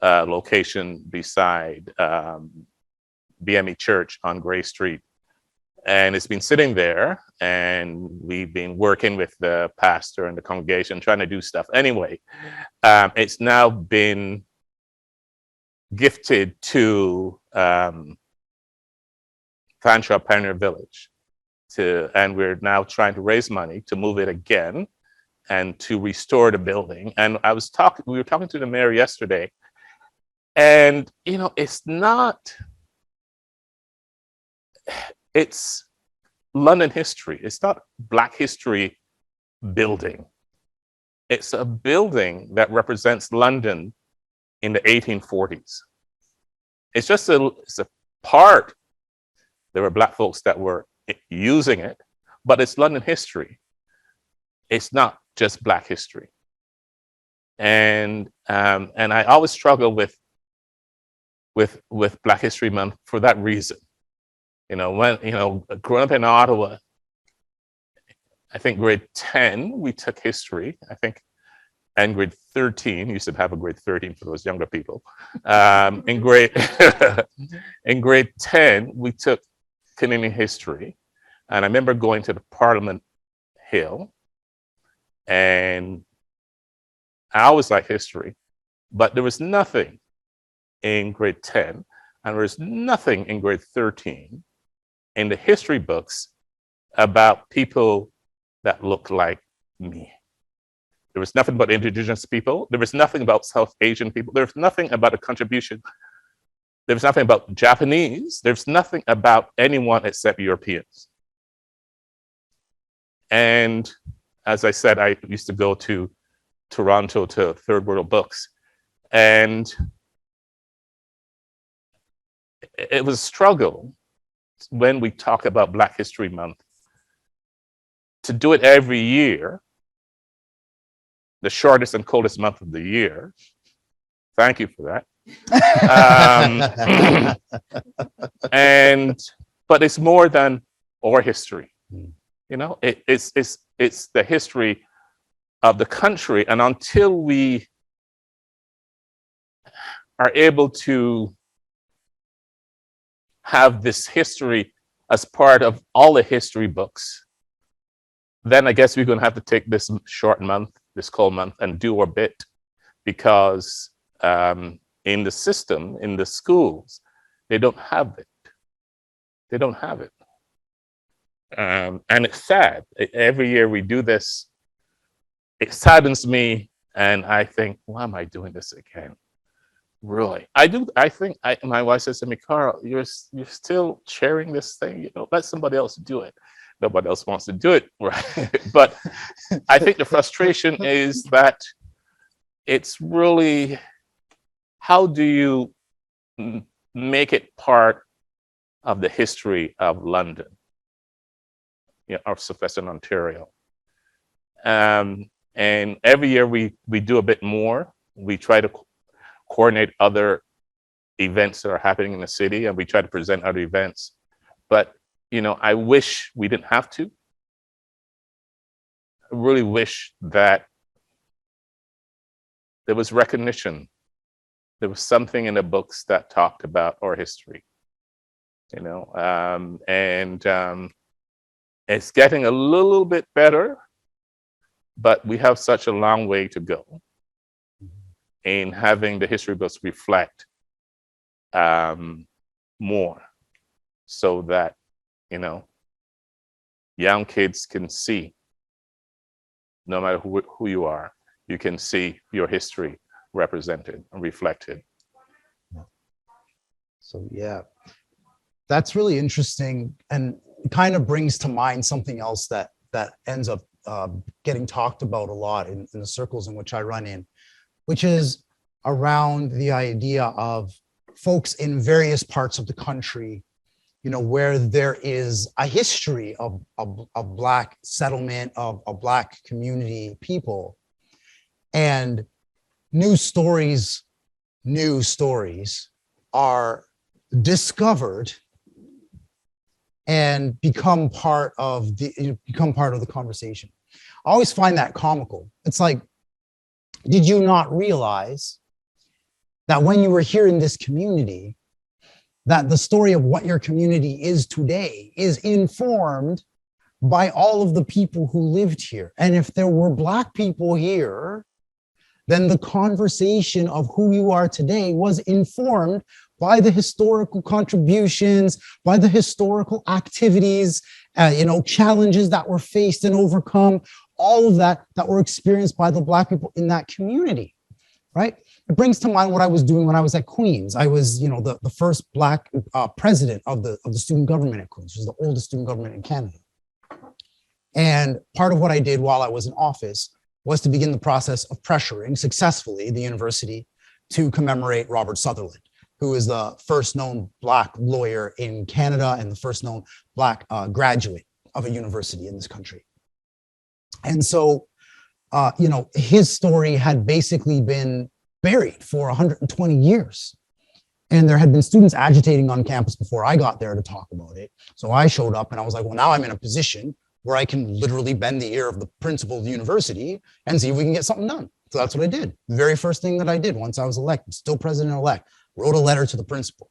a location beside BME Church on Gray Street. And it's been sitting there, and we've been working with the pastor and the congregation trying to do stuff. Anyway, it's now been gifted to Fanshawe Pioneer Village, and we're now trying to raise money to move it again and to restore the building. And we were talking to the mayor yesterday, and it's London history. It's not Black history building. It's a building that represents London in the 1840s. It's a part. There were Black folks that were using it, but it's London history. It's not just Black history. And I always struggle with Black History Month for that reason. Growing up in Ottawa, I think grade 10, we took history, I think, and grade 13, you used to have a grade 13 for those younger people. In grade 10, we took Canadian history. And I remember going to the Parliament Hill, and I always liked history, but there was nothing in grade 10, and there was nothing in grade 13 in the history books about people that looked like me. There was nothing about Indigenous people. There was nothing about South Asian people. There was nothing about a contribution. There was nothing about Japanese. There's nothing about anyone except Europeans. And as I said, I used to go to Toronto to Third World Books, and it was a struggle when we talk about Black History Month to do it every year, the shortest and coldest month of the year. Thank you for that. But it's more than our history. It's the history of the country, and until we are able to have this history as part of all the history books, then I guess we're going to have to take this short month, this cold month, and do our bit, because in the system, in the schools, they don't have it. They don't have it. And it's sad. Every year we do this, it saddens me, and I think, why am I doing this again? Really, I think my wife says to me, Carl, you're still chairing this thing. Let somebody else do it. Nobody else wants to do it, right? But I think the frustration is that it's really, how do you make it part of the history of London, or Southwestern Ontario? And every year we do a bit more. We try to coordinate other events that are happening in the city, and we try to present other events. But, I wish we didn't have to. I really wish that there was recognition there was something in the books that talked about our history, you know, it's getting a little bit better, but we have such a long way to go in having the history books reflect more, so that, you know, young kids can see, no matter who you are, you can see your history represented and reflected. So yeah, that's really interesting, and it kind of brings to mind something else that ends up getting talked about a lot in the circles in which I run in, which is around the idea of folks in various parts of the country, you know, where there is a history of Black settlement, of Black community people, and new stories are discovered and become part of the conversation. I always find that comical. It's like, did you not realize that when you were here in this community, that the story of what your community is today is informed by all of the people who lived here? And if there were Black people here, then the conversation of who you are today was informed by the historical contributions, by the historical activities, you know, challenges that were faced and overcome, all of that were experienced by the Black people in that community, right? It brings to mind what I was doing when I was at Queen's. I was, you know, the first Black president of the student government at Queen's, which is the oldest student government in Canada. And part of what I did while I was in office was to begin the process of pressuring successfully the university to commemorate Robert Sutherland, who is the first known Black lawyer in Canada and the first known Black graduate of a university in this country. And so, you know, his story had basically been buried for 120 years. And there had been students agitating on campus before I got there to talk about it. So I showed up and I was like, well, now I'm in a position where I can literally bend the ear of the principal of the university and see if we can get something done. So that's what I did. The very first thing that I did once I was elected, still president-elect, wrote a letter to the principal.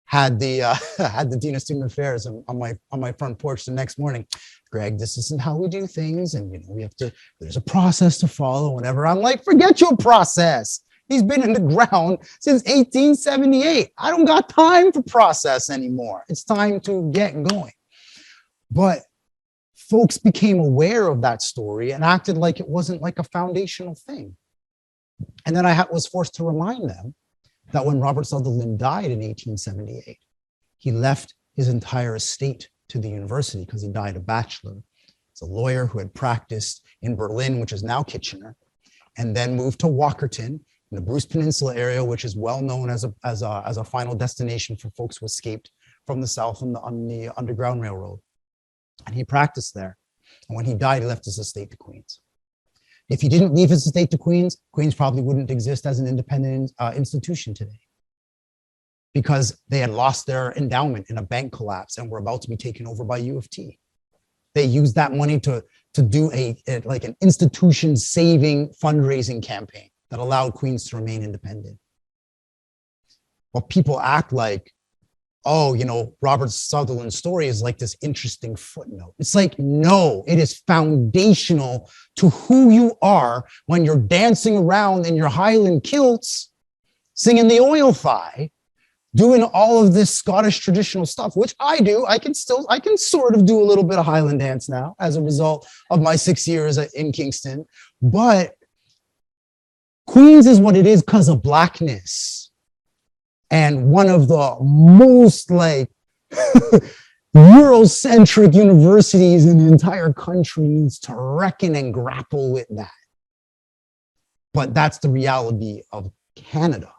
Had the Dean of Student Affairs on my front porch the next morning. Greg, this isn't how we do things, and you know, there's a process to follow. Whenever I'm like, forget your process. He's been in the ground since 1878. I don't got time for process anymore. It's time to get going. But folks became aware of that story and acted like it wasn't like a foundational thing. And then I was forced to remind them that when Robert Sutherland died in 1878, he left his entire estate to the university because he died a bachelor. He's a lawyer who had practiced in Berlin, which is now Kitchener, and then moved to Walkerton in the Bruce Peninsula area, which is well known as a final destination for folks who escaped from the South on the Underground Railroad. And he practiced there. And when he died, he left his estate to Queens. If he didn't leave his estate to Queens, Queens probably wouldn't exist as an independent institution today, because they had lost their endowment in a bank collapse and were about to be taken over by U of T. They used that money to do like an institution saving fundraising campaign that allowed Queens to remain independent. But people act like, oh, you know, Robert Sutherland's story is like this interesting footnote. It's like, no, it is foundational to who you are when you're dancing around in your Highland kilts, singing the oil thigh, doing all of this Scottish traditional stuff, which I do. I can sort of do a little bit of Highland dance now as a result of my 6 years in Kingston. But Queens is what it is because of Blackness. And one of the most like Eurocentric universities in the entire country needs to reckon and grapple with that. But that's the reality of Canada.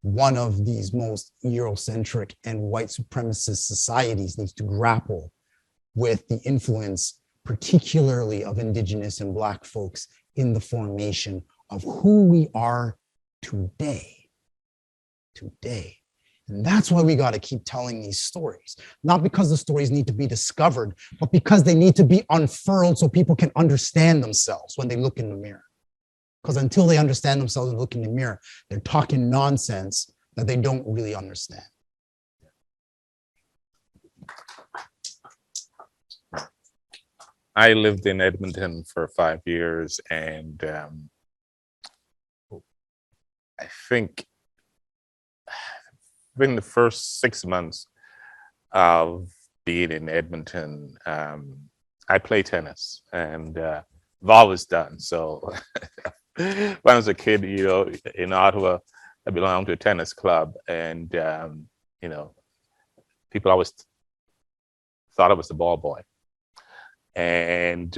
One of these most Eurocentric and white supremacist societies needs to grapple with the influence, particularly of Indigenous and Black folks, in the formation of who we are today. And that's why we got to keep telling these stories, not because the stories need to be discovered, but because they need to be unfurled so people can understand themselves when they look in the mirror. Because until they understand themselves and look in the mirror, they're talking nonsense that they don't really understand. I lived in Edmonton for 5 years, and I think in the first 6 months of being in Edmonton, I play tennis, and I've always done so. When I was a kid, in Ottawa, I belonged to a tennis club, and people always thought I was the ball boy. And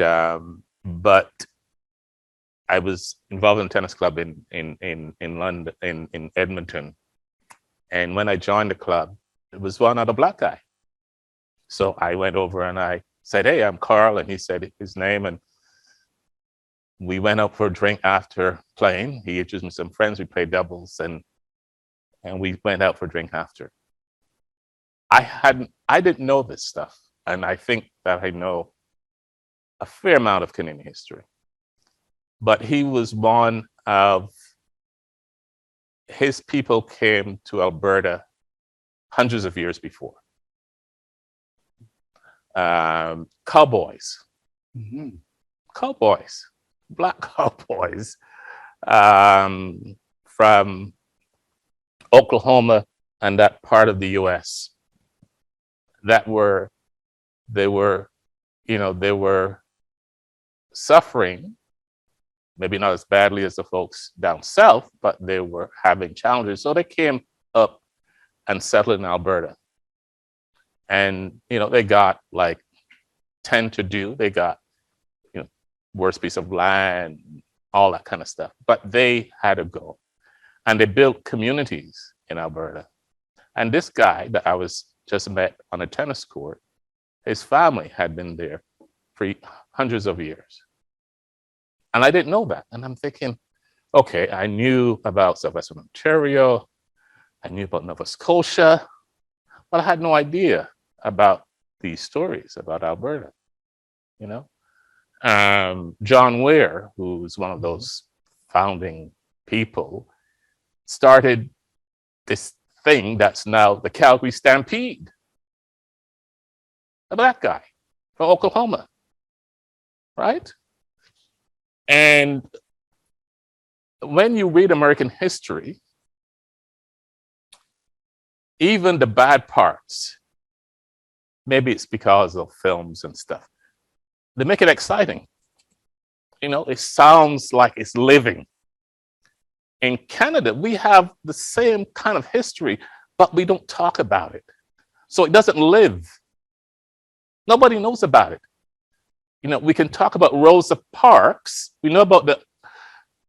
but I was involved in a tennis club in London, in Edmonton. And when I joined the club, it was one other Black guy. So I went over and I said, "Hey, I'm Carl," and he said his name, and we went out for a drink after playing. He introduced me to some friends. We played doubles, and we went out for a drink after. I didn't know this stuff, and I think that I know a fair amount of Canadian history. But he was one of his people came to Alberta hundreds of years before. Cowboys, cowboys, Black cowboys from Oklahoma and that part of the U.S. They were suffering, maybe not as badly as the folks down south, but they were having challenges. So they came up and settled in Alberta. And, they got like 10 to do. They got, worst piece of land, all that kind of stuff. But they had to go. And they built communities in Alberta. And this guy that I was just met on a tennis court, his family had been there for hundreds of years. And I didn't know that. And I'm thinking, okay, I knew about Southwestern Ontario. I knew about Nova Scotia, but I had no idea about these stories about Alberta, John Weir, who's one of those founding people, started this thing that's now the Calgary Stampede. A Black guy from Oklahoma, right? And when you read American history, even the bad parts, maybe it's because of films and stuff, they make it exciting. It sounds like it's living. In Canada, we have the same kind of history, but we don't talk about it. So it doesn't live. Nobody knows about it. We can talk about Rosa Parks. We know about the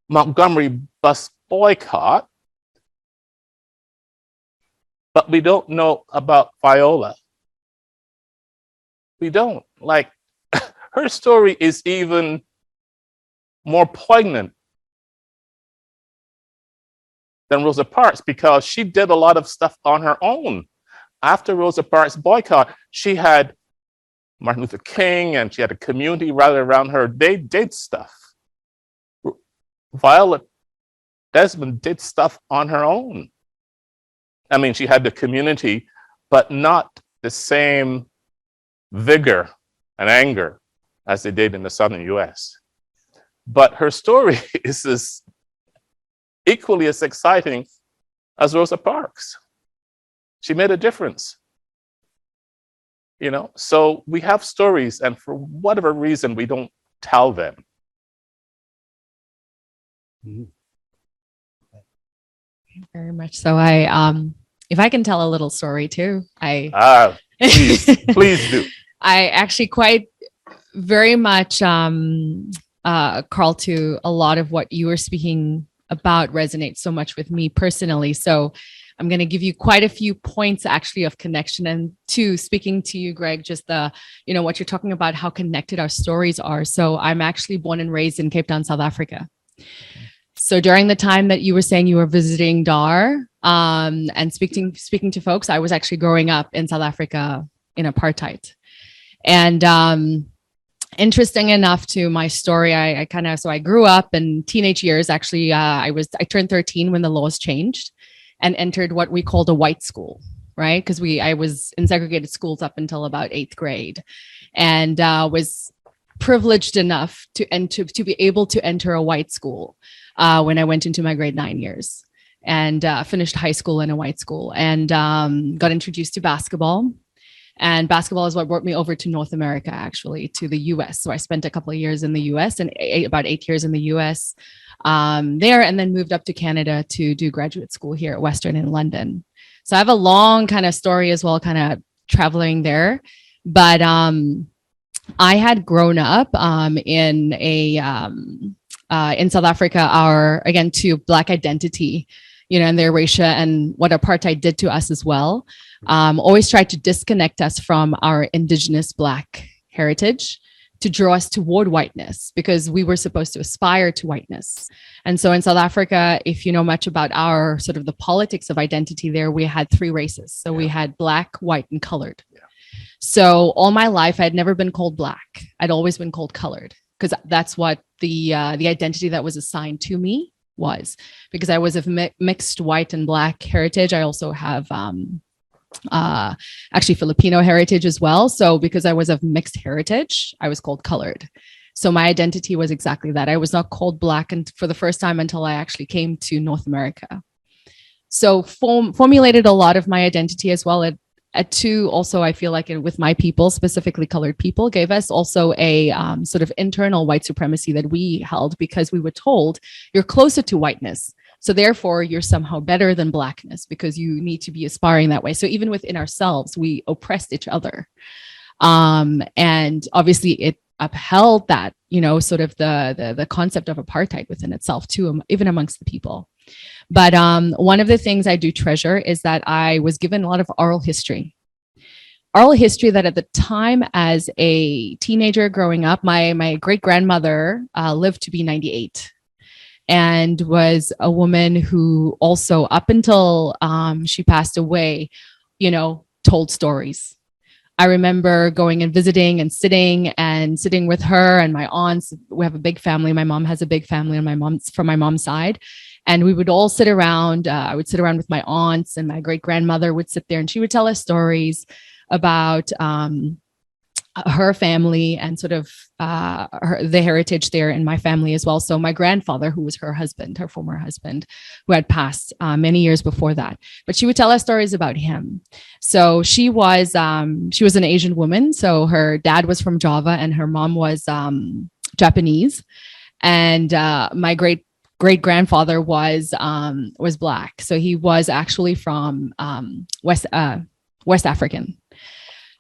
Montgomery bus boycott, but we don't know about Viola. We don't. Like, her story is even more poignant than Rosa Parks because she did a lot of stuff on her own. After Rosa Parks' boycott, she had Martin Luther King and she had a community rallied around her. They did stuff. Viola Desmond did stuff on her own. I mean, she had the community, but not the same vigor and anger as they did in the southern US. But her story is equally as exciting as Rosa Parks. She made a difference. So we have stories, and for whatever reason, we don't tell them. Very much so. If I can tell a little story too, please do. I actually quite very much, Carl, to a lot of what you were speaking about resonates so much with me personally. So I'm going to give you quite a few points actually of connection, and to speaking to you, Greg, just what you're talking about, how connected our stories are. So I'm actually born and raised in Cape Town, South Africa. So during the time that you were saying you were visiting Dar and speaking to folks, I was actually growing up in South Africa in apartheid. And interesting enough to my story, I grew up in teenage years. Actually, I turned 13 when the laws changed and entered what we called a white school, right? Because I was in segregated schools up until about 8th grade, and was privileged enough to be able to enter a white school when I went into my grade 9 years, and finished high school in a white school, and got introduced to basketball. And basketball is what brought me over to North America, actually, to the US. So I spent a couple of years in the US, and about 8 years in the US there, and then moved up to Canada to do graduate school here at Western in London. So I have a long kind of story as well, kind of traveling there. But I had grown up in South Africa, to Black identity, and the erasure and what apartheid did to us as well. Always tried to disconnect us from our indigenous Black heritage to draw us toward whiteness, because we were supposed to aspire to whiteness. And so in South Africa, if you know much about our sort of the politics of identity there, we had 3 races. So we had Black, white, and colored. Yeah. So all my life, I had never been called Black. I'd always been called colored, because that's what the identity that was assigned to me was. Because I was of mixed white and Black heritage. I also have actually Filipino heritage as well. So because I was of mixed heritage, I was called colored. So my identity was exactly that. I was not called Black and for the first time until I actually came to North America. So formulated a lot of my identity as well at 2. Also, I feel like with my people, specifically colored people, gave us also a sort of internal white supremacy that we held, because we were told you're closer to whiteness. So therefore, you're somehow better than Blackness because you need to be aspiring that way. So even within ourselves, we oppressed each other. And obviously it upheld that, sort of the concept of apartheid within itself too, even amongst the people. But one of the things I do treasure is that I was given a lot of oral history. Oral history that at the time as a teenager growing up, my great-grandmother lived to be 98. And was a woman who also, up until she passed away, told stories. I remember going and visiting and sitting with her and my aunts. We have a big family. My mom has a big family from my mom's side. And we would all sit around. I would sit around with my aunts, and my great-grandmother would sit there, and she would tell us stories about her family and sort of the heritage there in my family as well. So my grandfather, who was her former husband, who had passed many years before that, but she would tell us stories about him. So she was an Asian woman. So her dad was from Java and her mom was Japanese. And my great grandfather was Black. So he was actually from West African.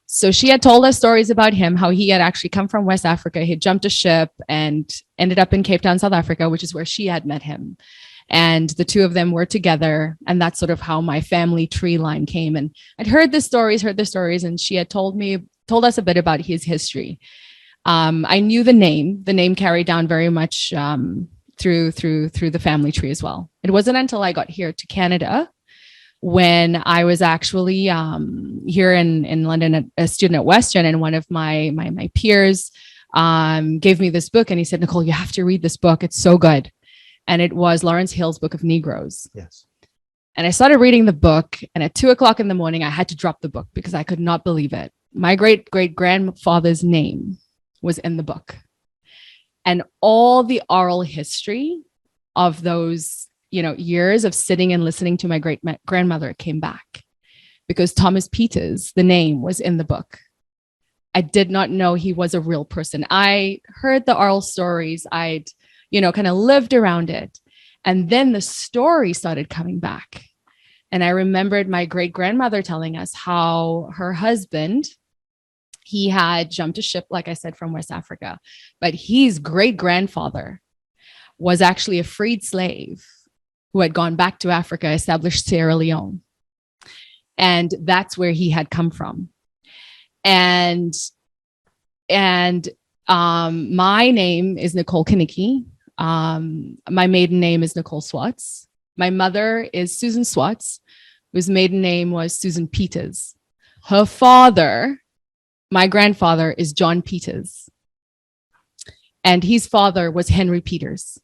So she had told us stories about him, how he had actually come from West Africa. He had jumped a ship and ended up in Cape Town, South Africa, which is where she had met him. And the 2 of them were together. And that's sort of how my family tree line came. And I'd heard the stories, and she had told us a bit about his history. I knew the name carried down very much through the family tree as well. It wasn't until I got here to Canada, when I was actually here in London, a student at Western, and one of my peers gave me this book, and he said, "Nicole, you have to read this book. It's so good." And it was Lawrence Hill's Book of Negroes. Yes. And I started reading the book, and at 2:00 in the morning, I had to drop the book because I could not believe it. My great-great-grandfather's name was in the book. And all the oral history of those years of sitting and listening to my great-grandmother came back, because Thomas Peters, the name, was in the book. I did not know he was a real person. I heard the oral stories. I'd, kind of lived around it. And then the story started coming back. And I remembered my great-grandmother telling us how her husband, he had jumped a ship, like I said, from West Africa, but his great-grandfather was actually a freed slave who had gone back to Africa, established Sierra Leone. And that's where he had come from. And my name is Nicole Kaniki. My maiden name is Nicole Swartz. My mother is Susan Swartz, whose maiden name was Susan Peters. Her father, my grandfather, is John Peters. and his father was Henry Peters.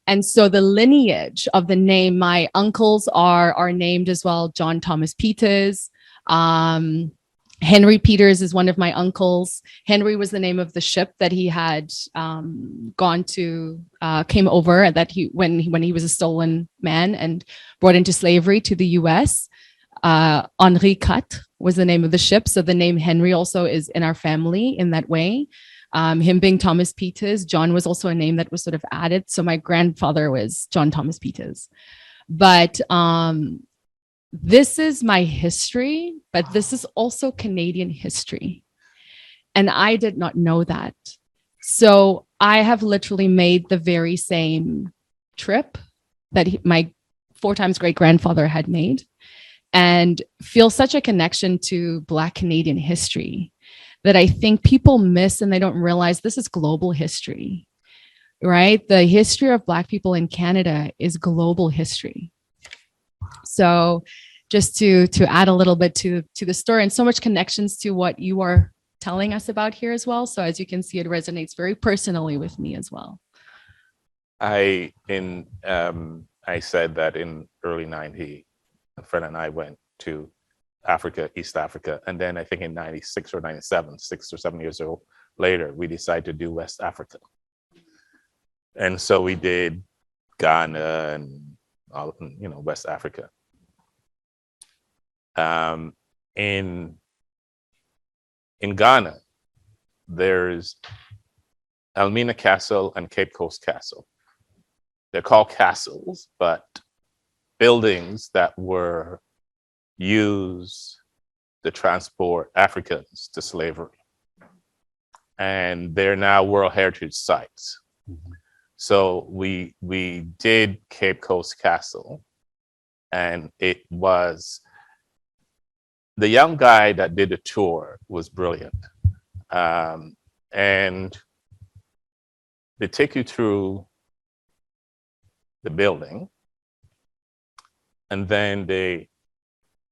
And so the lineage of the name, my uncles are named as well, John Thomas Peters. Henry Peters is one of my uncles. Henry was the name of the ship that he had came over, that when he was a stolen man and brought into slavery to the US. Henri IV was the name of the ship. So the name Henry also is in our family in that way. Him being Thomas Peters, John was also a name that was sort of added. So my grandfather was John Thomas Peters. But this is my history, but this is also Canadian history. And I did not know that. So I have literally made the very same trip that my 4 times great grandfather had made, and feel such a connection to Black Canadian history that I think people miss, and they don't realize this is global history, right? The history of Black people in Canada is global history. So just to add a little bit to the story, and so much connections to what you are telling us about here as well. So as you can see, it resonates very personally with me as well. I said that in early 90, a friend and I went to Africa, East Africa. And then I think in 96 or 97, 6 or 7 years later, we decided to do West Africa. And so we did Ghana and all, West Africa. In Ghana, there's Elmina Castle and Cape Coast Castle. They're called castles, but buildings that were used to transport Africans to slavery. And they're now World Heritage Sites. Mm-hmm. So we did Cape Coast Castle, and it was, the young guy that did the tour was brilliant. And they take you through the building, and then they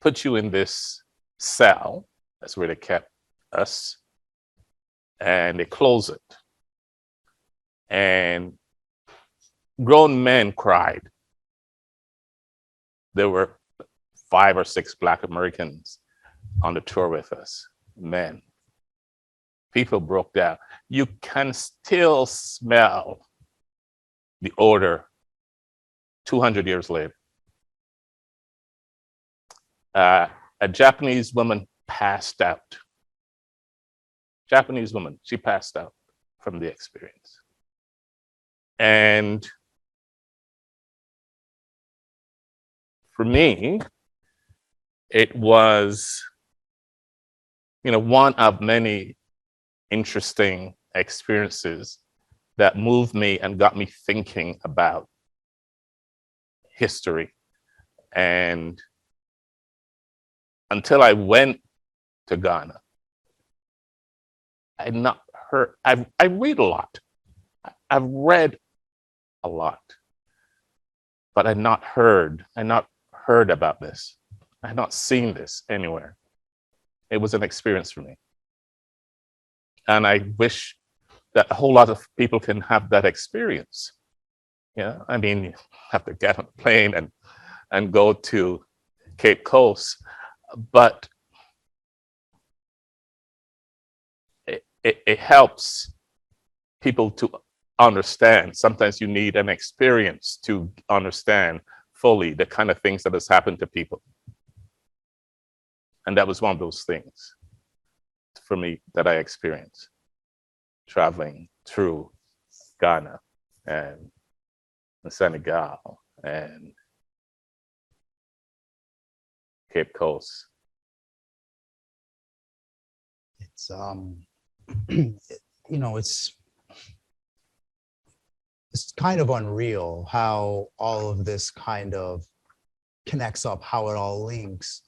put you in this cell. That's where they kept us. And they close it. And grown men cried. There were 5 or 6 Black Americans on the tour with us, men. People broke down. You can still smell the odor 200 years later. A Japanese woman passed out. Japanese woman, she passed out from the experience. And for me, it was, one of many interesting experiences that moved me and got me thinking about history. And until I went to Ghana, I'd not heard, I read a lot. I've read a lot, but I'd not heard about this. I had not seen this anywhere. It was an experience for me. And I wish that a whole lot of people can have that experience. Yeah, I mean, you have to get on a plane and go to Cape Coast, but it helps people to understand. Sometimes you need an experience to understand fully the kind of things that has happened to people. And that was one of those things for me that I experienced traveling through Ghana and Senegal and Cape Coast. It's it's kind of unreal how all of this kind of connects up, how it all links.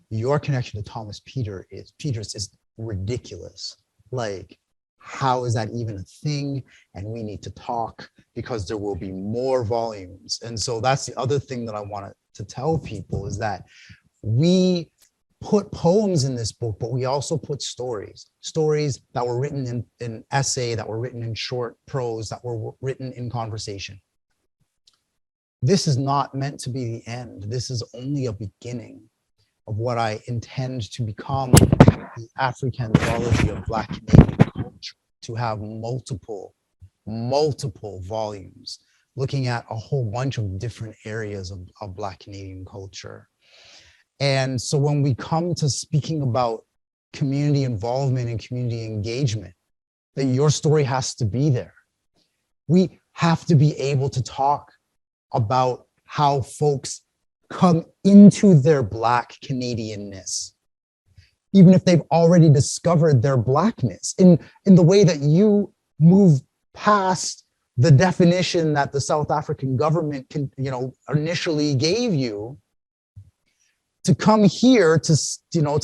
Your connection to Thomas Peters is ridiculous. Like, how is that even a thing? And we need to talk, because there will be more volumes. And so that's the other thing that I wanted to tell people, is that we put poems in this book, but we also put stories that were written in essay, that were written in short prose, that were written in conversation. This is not meant to be the end. This is only a beginning of what I intend to become the AfriCANthology of Black Canadian culture, to have multiple volumes looking at a whole bunch of different areas of Black Canadian culture. And so when we come to speaking about community involvement and community engagement, that your story has to be there. We have to be able to talk about how folks come into their Black Canadianness, even if they've already discovered their Blackness, in the way that you move past the definition that the South African government initially gave you, to come here to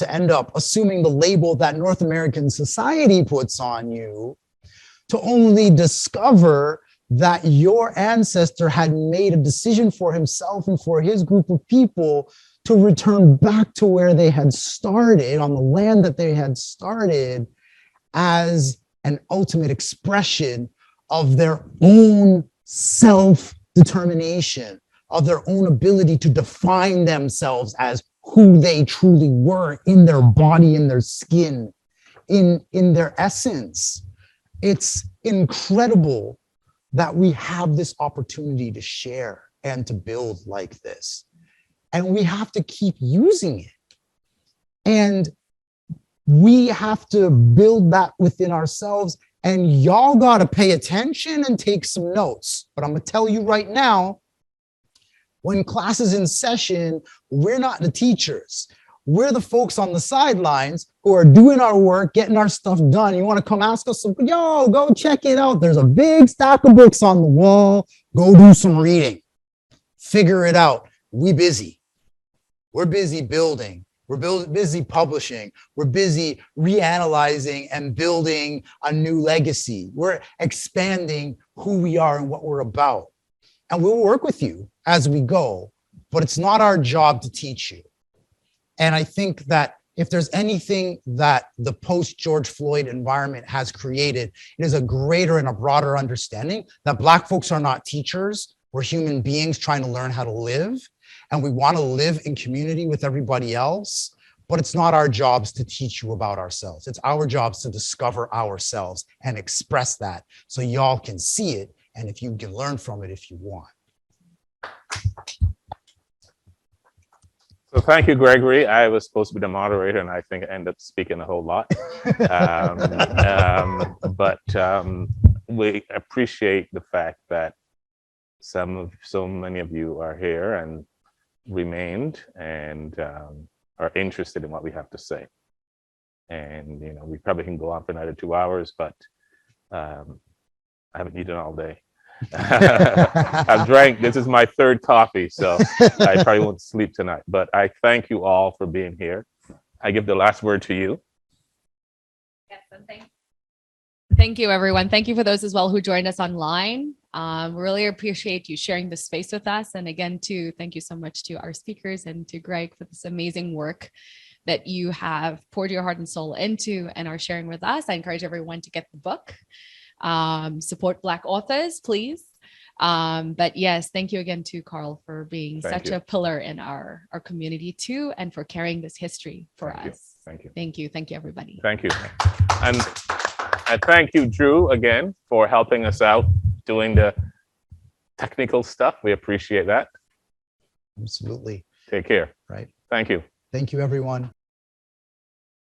end up assuming the label that North American society puts on you, to only discover that your ancestor had made a decision for himself and for his group of people to return back to where they had started, on the land that they had started, as an ultimate expression of their own self-determination, of their own ability to define themselves as who they truly were in their body, in their skin, in their essence. It's incredible that we have this opportunity to share and to build like this. And we have to keep using it. And we have to build that within ourselves. And y'all got to pay attention and take some notes. But I'm going to tell you right now, when class is in session, we're not the teachers. We're the folks on the sidelines who are doing our work, getting our stuff done. You want to come ask us, yo, go check it out. There's a big stack of books on the wall. Go do some reading. Figure it out. We busy. We're busy building. We're busy publishing. We're busy reanalyzing and building a new legacy. We're expanding who we are and what we're about. And we'll work with you as we go, but it's not our job to teach you. And I think that if there's anything that the post-George Floyd environment has created, it is a greater and a broader understanding that Black folks are not teachers. We're human beings trying to learn how to live. And we want to live in community with everybody else. But it's not our jobs to teach you about ourselves. It's our jobs to discover ourselves and express that so y'all can see it. And if you can learn from it if you want. So thank you, Gregory. I was supposed to be the moderator, and I think I ended up speaking a whole lot. We appreciate the fact that so many of you are here and remained and are interested in what we have to say. And we probably can go on for another 2 hours, but I haven't eaten all day. I've drank, this is my third coffee, so I probably won't sleep tonight. But I thank you all for being here. I give the last word to you. Yes, and thank you, everyone. Thank you for those as well who joined us online. Really appreciate you sharing this space with us. And again, thank you so much to our speakers and to Greg for this amazing work that you have poured your heart and soul into and are sharing with us. I encourage everyone to get the book. Support Black authors, please. But yes, thank you again to Carl for being such a pillar in our community too, and for carrying this history for us. Thank you. Thank you. Thank you, everybody. Thank you. And thank you, Drew, again, for helping us out doing the technical stuff. We appreciate that. Absolutely. Take care. Right. Thank you. Thank you, everyone.